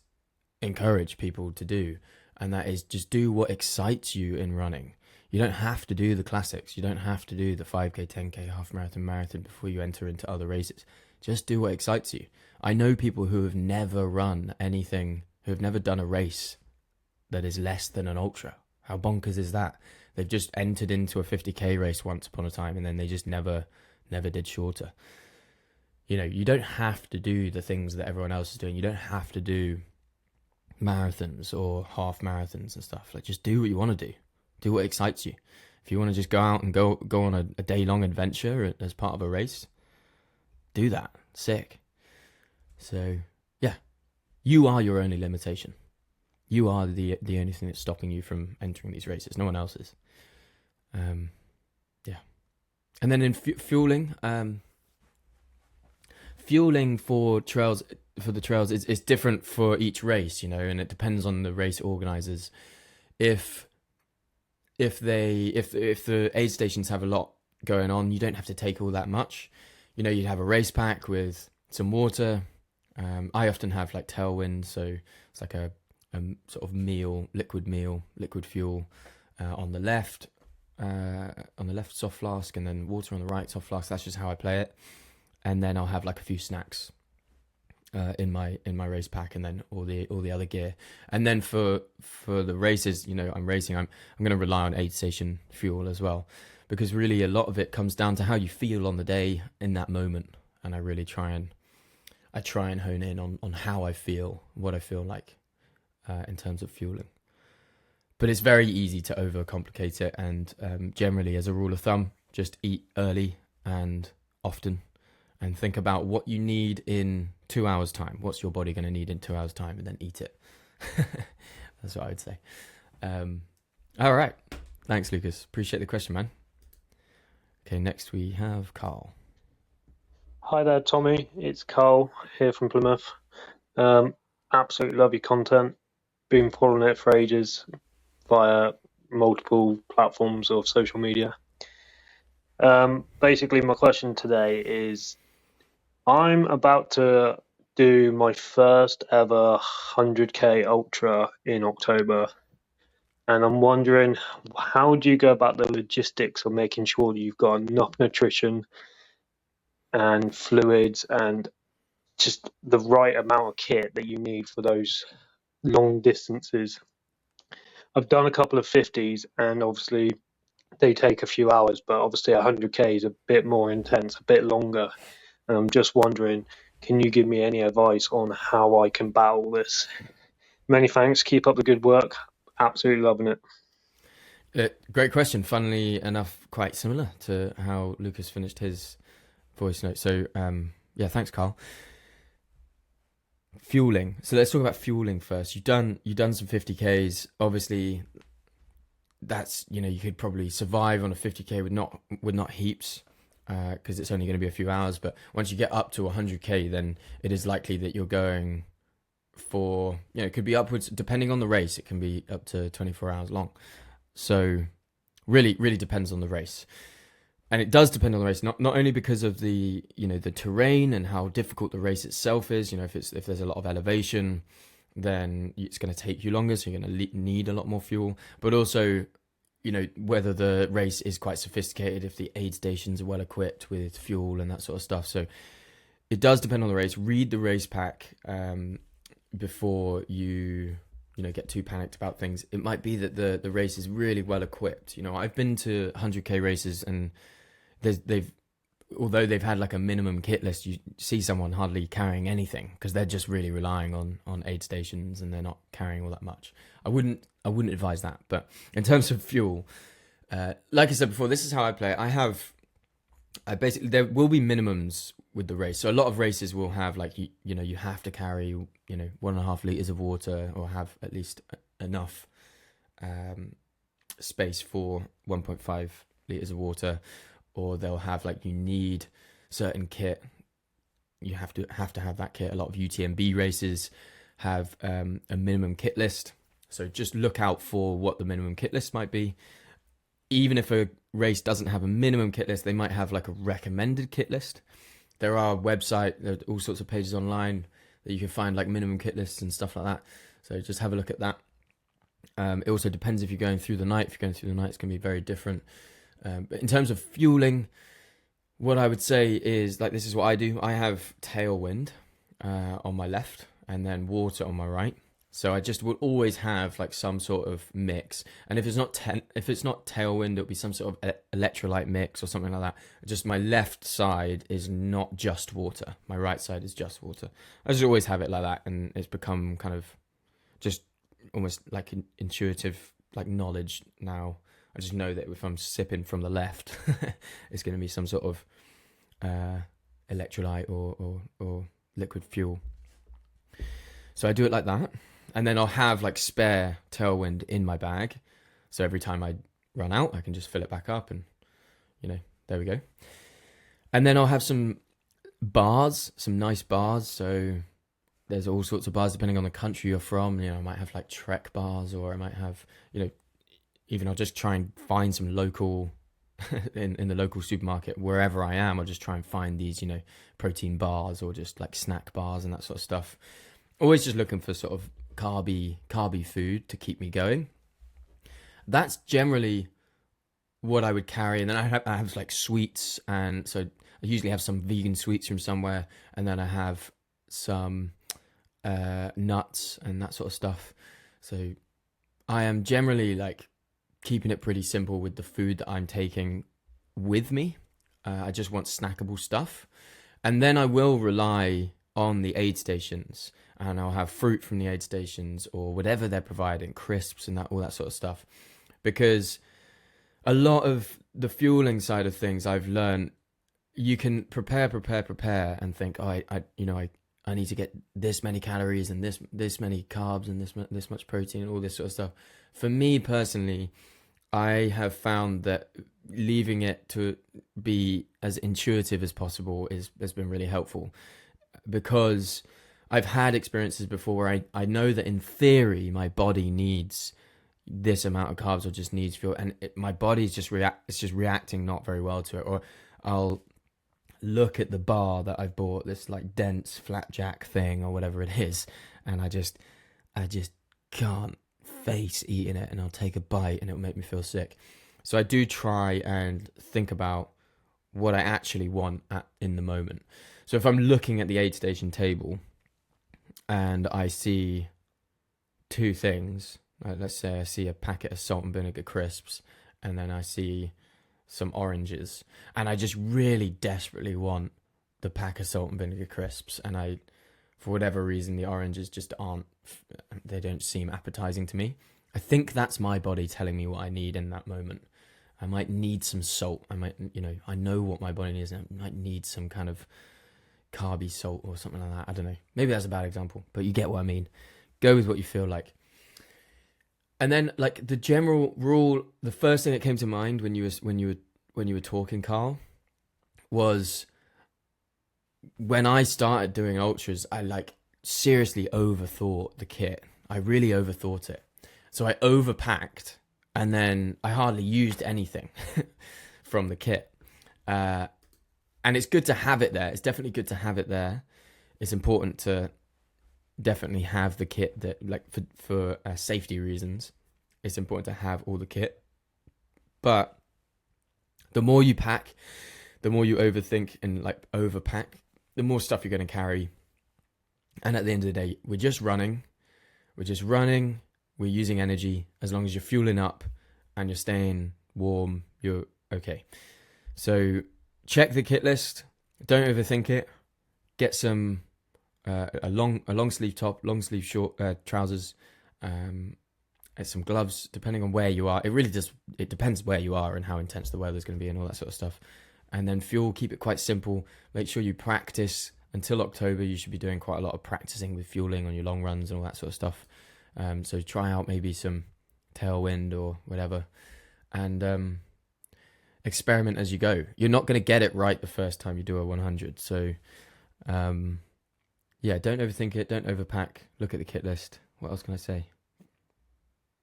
encourage people to do, and that is just do what excites you in running. You don't have to do the classics. You don't have to do the 5K, 10K, half marathon before you enter into other races. Just do what excites you. I know people who have never run anything, who have never done a race that is less than an ultra. How bonkers is that? They've just entered into a 50K race once upon a time, and then they just never did shorter. You don't have to do the things that everyone else is doing. You don't have to do marathons or half marathons and stuff. Like, just do what you want to do. Do what excites you. If you want to just go out and go on a day-long adventure as part of a race, do that. Sick. So, yeah. You are your only limitation. You are the only thing that's stopping you from entering these races. No one else is. Yeah. And then in fueling, fueling for the trails is different for each race, and it depends on the race organizers. If the aid stations have a lot going on, you don't have to take all that much. You'd have a race pack with some water. I often have like tailwind, so it's like a sort of liquid fuel on the left soft flask, and then water on the right soft flask. That's just how I play it. And then I'll have like a few snacks in my race pack, and then all the other gear. And then for the races, I'm racing, I'm going to rely on aid station fuel as well, because really a lot of it comes down to how you feel on the day in that moment. And I really try and hone in on how I feel, what I feel like in terms of fueling. But it's very easy to overcomplicate it, and generally, as a rule of thumb, just eat early and often, and think about what you need in 2 hours' time. What's your body going to need in 2 hours' time, and then eat it. That's what I would say. All right. Thanks, Lucas. Appreciate the question, man. Okay, next we have Carl. Hi there, Tommy. It's Carl here from Plymouth. Absolutely love your content. Been following it for ages via multiple platforms of social media. Basically, my question today is, I'm about to do my first ever 100k ultra in October, and I'm wondering, how do you go about the logistics of making sure that you've got enough nutrition and fluids and just the right amount of kit that you need for those long distances? I've done a couple of 50s, and obviously they take a few hours, but obviously 100k is a bit more intense, a bit longer. And I'm just wondering, can you give me any advice on how I can battle this? Many thanks. Keep up the good work. Absolutely loving it. Great question. Funnily enough, quite similar to how Lucas finished his voice note. So, yeah, thanks, Carl. Fueling. So let's talk about fueling first. You've done some 50Ks. Obviously, that's, you could probably survive on a 50K with not heaps, because it's only going to be a few hours. But once you get up to 100K, then it is likely that you're going for, it could be upwards, depending on the race, it can be up to 24 hours long. So really, really depends on the race. And it does depend on the race, not only because of the, the terrain and how difficult the race itself is. If there's a lot of elevation, then it's going to take you longer, so you're going to need a lot more fuel. But also, whether the race is quite sophisticated, if the aid stations are well equipped with fuel and that sort of stuff. So it does depend on the race. Read the race pack before you get too panicked about things. It might be that the race is really well equipped. I've been to 100k races, and although they've had like a minimum kit list, you see someone hardly carrying anything because they're just really relying on aid stations, and they're not carrying all that much. I wouldn't advise that. But in terms of fuel, like I said before, this is how I play it. I basically, there will be minimums with the race. So a lot of races will have like, you have to carry 1.5 liters of water, or have at least enough space for 1.5 liters of water. Or they'll have like, you need certain kit. You have to have that kit. A lot of UTMB races have a minimum kit list. So just look out for what the minimum kit list might be. Even if a race doesn't have a minimum kit list, they might have like a recommended kit list. There are all sorts of pages online that you can find like minimum kit lists and stuff like that. So just have a look at that. It also depends if you're going through the night. If you're going through the night, it's going to be very different. But in terms of fueling, what I would say is, like, this is what I do. I have tailwind on my left, and then water on my right. So I just would always have like some sort of mix. And if it's not tailwind, it'll be some sort of electrolyte mix or something like that. Just my left side is not just water. My right side is just water. I just always have it like that, and it's become kind of just almost like an intuitive like knowledge now. I just know that if I'm sipping from the left, it's going to be some sort of electrolyte or liquid fuel. So I do it like that. And then I'll have like spare Tailwind in my bag. So every time I run out, I can just fill it back up and, there we go. And then I'll have some bars, some nice bars. So there's all sorts of bars depending on the country you're from. I might have like Trek bars, or I might have, even I'll just try and find some local in the local supermarket wherever I am. I'll just try and find these, protein bars or just like snack bars and that sort of stuff. Always just looking for sort of carby food to keep me going. That's generally what I would carry. And then I have like sweets, and so I usually have some vegan sweets from somewhere, and then I have some nuts and that sort of stuff. So I am generally like keeping it pretty simple with the food that I'm taking with me. I just want snackable stuff. And then I will rely on the aid stations, and I'll have fruit from the aid stations or whatever they're providing, crisps and all that sort of stuff. Because a lot of the fueling side of things, I've learned, you can prepare and think, oh, I need to get this many calories and this many carbs and this much protein and all this sort of stuff. For me personally, I have found that leaving it to be as intuitive as possible has been really helpful, because I've had experiences before where I know that in theory my body needs this amount of carbs or just needs fuel, and my body's just reacting not very well to it. Or I'll look at the bar that I've bought, this like dense flapjack thing or whatever it is, and I just can't face eating it, and I'll take a bite and it'll make me feel sick. So I do try and think about what I actually want in the moment. So if I'm looking at the aid station table and I see two things, let's say I see a packet of salt and vinegar crisps, and then I see some oranges, and I just really desperately want the pack of salt and vinegar crisps, and for whatever reason, the oranges just they don't seem appetizing to me. I think that's my body telling me what I need in that moment. I might need some salt. I might, I know what my body needs, and I might need some kind of carby salt or something like that. I don't know. Maybe that's a bad example, but you get what I mean. Go with what you feel like. And then, like, the general rule, the first thing that came to mind when you were talking, Carl, was when I started doing ultras, I like seriously overthought the kit. I really overthought it. So I overpacked, and then I hardly used anything from the kit. And it's good to have it there. It's definitely good to have it there. It's important to definitely have the kit that, like, for safety reasons, it's important to have all the kit. But the more you pack, the more you overthink and like overpack, the more stuff you're going to carry. And at the end of the day, we're just running, we're using energy. As long as you're fueling up and you're staying warm, you're okay. So check the kit list, don't overthink it. Get some a long sleeve top, long sleeve short trousers, and some gloves, depending on where you are. It depends where you are and how intense the weather's going to be and all that sort of stuff. And then fuel, keep it quite simple. Make sure you practice until October. You should be doing quite a lot of practicing with fueling on your long runs and all that sort of stuff. So try out maybe some Tailwind or whatever, and experiment as you go. You're not going to get it right the first time you do a 100. So yeah, don't overthink it. Don't overpack. Look at the kit list. What else can I say?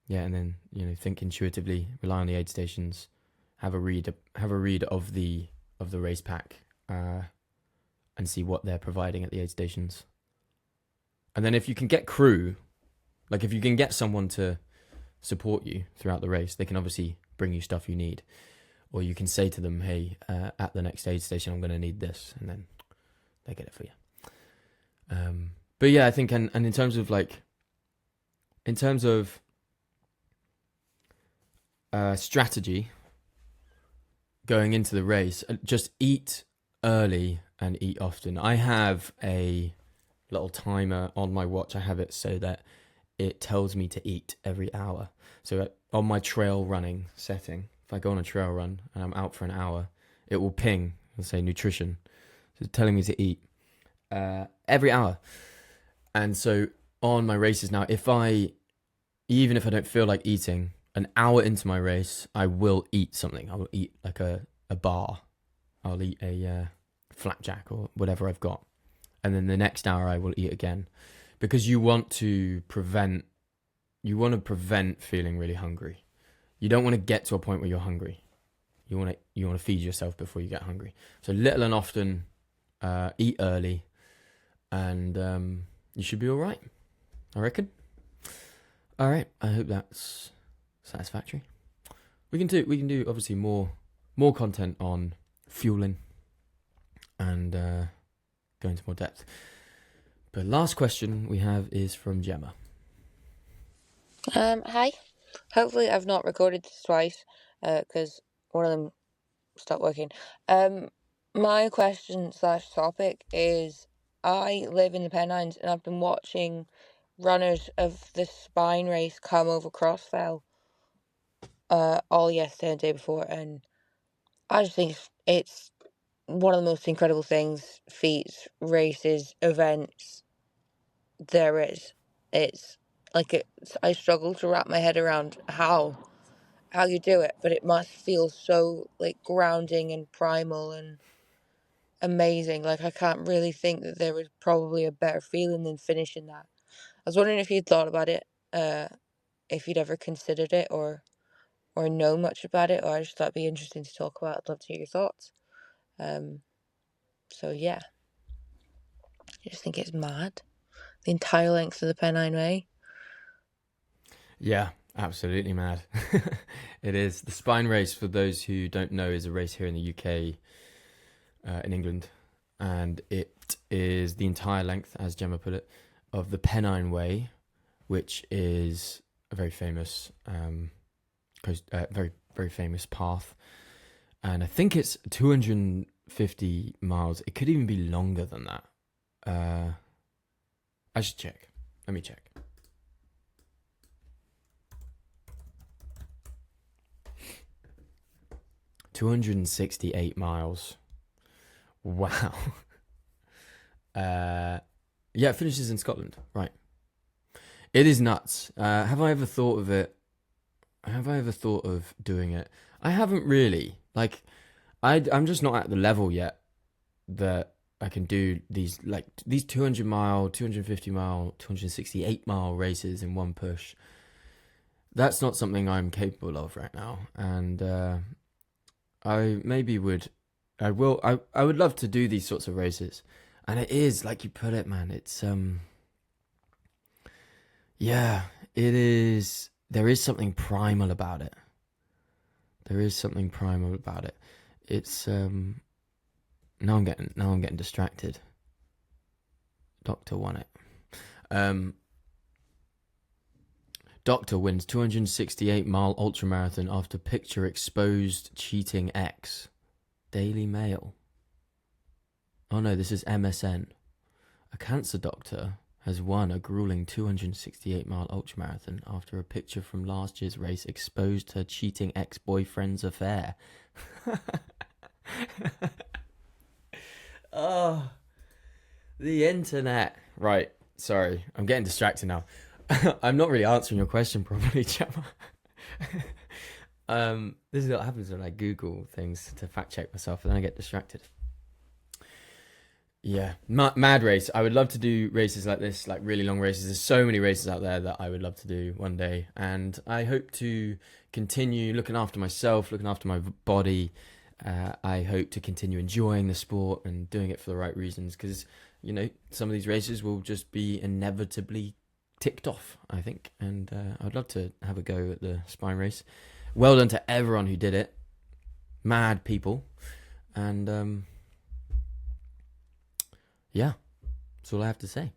Yeah, and then think intuitively. Rely on the aid stations. Have a read of the race pack, and see what they're providing at the aid stations. And then if you can get crew, like if you can get someone to support you throughout the race, they can obviously bring you stuff you need, or you can say to them, "Hey, at the next aid station, I'm going to need this," and then they get it for you. But yeah, I think, and in terms of strategy going into the race, just eat early and eat often. I have a little timer on my watch. I have it so that it tells me to eat every hour. So on my trail running setting, if I go on a trail run and I'm out for an hour, it will ping and say nutrition. So it's telling me to eat every hour. And so on my races now, even if I don't feel like eating, an hour into my race, I will eat something. I will eat like a bar. I'll eat a flapjack or whatever I've got. And then the next hour I will eat again. Because you want to prevent feeling really hungry. You don't want to get to a point where you're hungry. You want to feed yourself before you get hungry. So little and often, eat early, and you should be all right, I reckon. All right, I hope that's satisfactory. We can do obviously more content on fueling and go into more depth. But last question we have is from Gemma. Hi. Hopefully I've not recorded this twice, because one of them stopped working. My question / topic is, I live in the Pennines and I've been watching runners of the Spine race come over Crossfell all yesterday and the day before, and I just think it's one of the most incredible things, feats, races, events there is. It's like I struggle to wrap my head around how you do it, but it must feel so like grounding and primal and amazing. Like, I can't really think that there was probably a better feeling than finishing that. I was wondering if you'd thought about it, if you'd ever considered it or know much about it, or I just thought it'd be interesting to talk about. I'd love to hear your thoughts. So yeah, I just think it's mad. The entire length of the Pennine Way. Yeah, absolutely mad. It is. The Spine race, for those who don't know, is a race here in the UK, in England, and it is the entire length, as Gemma put it, of the Pennine Way, which is a very famous very famous path, and I think it's 250 miles. It could even be longer than that. I should check. Let me check. $268 miles. Wow. Yeah, it finishes in Scotland. Right. It is nuts. Have I ever thought of it? Have I ever thought of doing it? I haven't really. Like, I'm just not at the level yet that I can do these 200 mile, 250 mile, 268 mile races in one push. That's not something I'm capable of right now, and I would love to do these sorts of races, and it is like you put it, man. It's yeah, it is. There is something primal about it. It's now I'm getting distracted. Doctor won it. Doctor wins 268 mile ultramarathon after picture exposed cheating ex. Daily Mail. Oh no, this is MSN. A cancer doctor has won a grueling 268 mile ultramarathon after a picture from last year's race exposed her cheating ex-boyfriend's affair. Oh, the internet. Right, sorry, I'm getting distracted now. I'm not really answering your question properly, Gemma. This is what happens when I Google things to fact check myself, and then I get distracted. Yeah, mad race. I would love to do races like this, like really long races. There's so many races out there that I would love to do one day, and I hope to continue looking after myself, looking after my body. I hope to continue enjoying the sport and doing it for the right reasons, because some of these races will just be inevitably ticked off, I think, and I'd love to have a go at the Spine race. Well done to everyone who did it. Mad people. And yeah, that's all I have to say.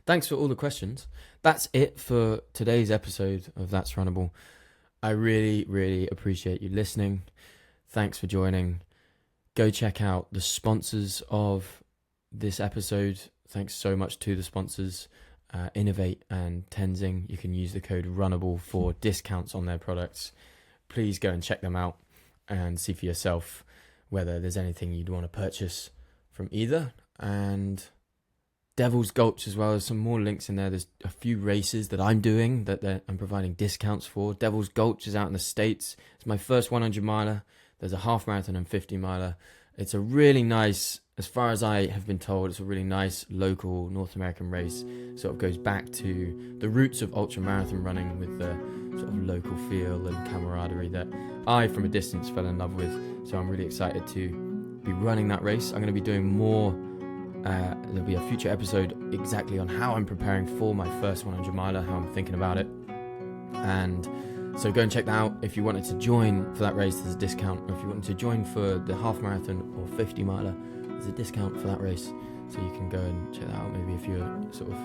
Thanks for all the questions. That's it for today's episode of That's Runnable. I really, really appreciate you listening. Thanks for joining. Go check out the sponsors of this episode. Thanks so much to the sponsors, Innovate and Tenzing. You can use the code Runnable for discounts on their products. Please go and check them out and see for yourself whether there's anything you'd want to purchase from either. And Devil's Gulch as well. There's some more links in there. There's a few races that I'm doing that I'm providing discounts for. Devil's Gulch is out in the States. It's my first 100 miler. There's a half marathon and 50 miler. It's a really nice, as far as I have been told, it's a really nice local North American race. Sort of goes back to the roots of ultra marathon running with the sort of local feel and camaraderie that I, from a distance, fell in love with. So I'm really excited to be running that race. I'm going to be doing more. There'll be a future episode exactly on how I'm preparing for my first 100 miler, how I'm thinking about it. And so go and check that out. If you wanted to join for that race, there's a discount. Or if you wanted to join for the half marathon or 50 miler, there's a discount for that race. So you can go and check that out. Maybe if you're sort of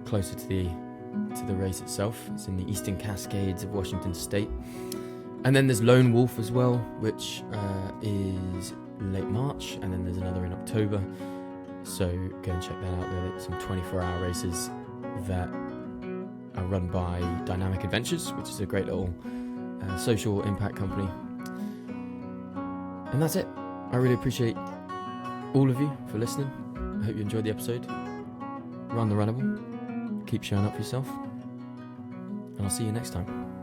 closer to the race itself. It's in the Eastern Cascades of Washington State. And then there's Lone Wolf as well, which is late March, and then there's another in October. So go and check that out. There are some 24-hour races that are run by Dynamic Adventures, which is a great little social impact company. And that's it. I really appreciate all of you for listening. I hope you enjoyed the episode. Run the Runnable. Keep showing up for yourself. And I'll see you next time.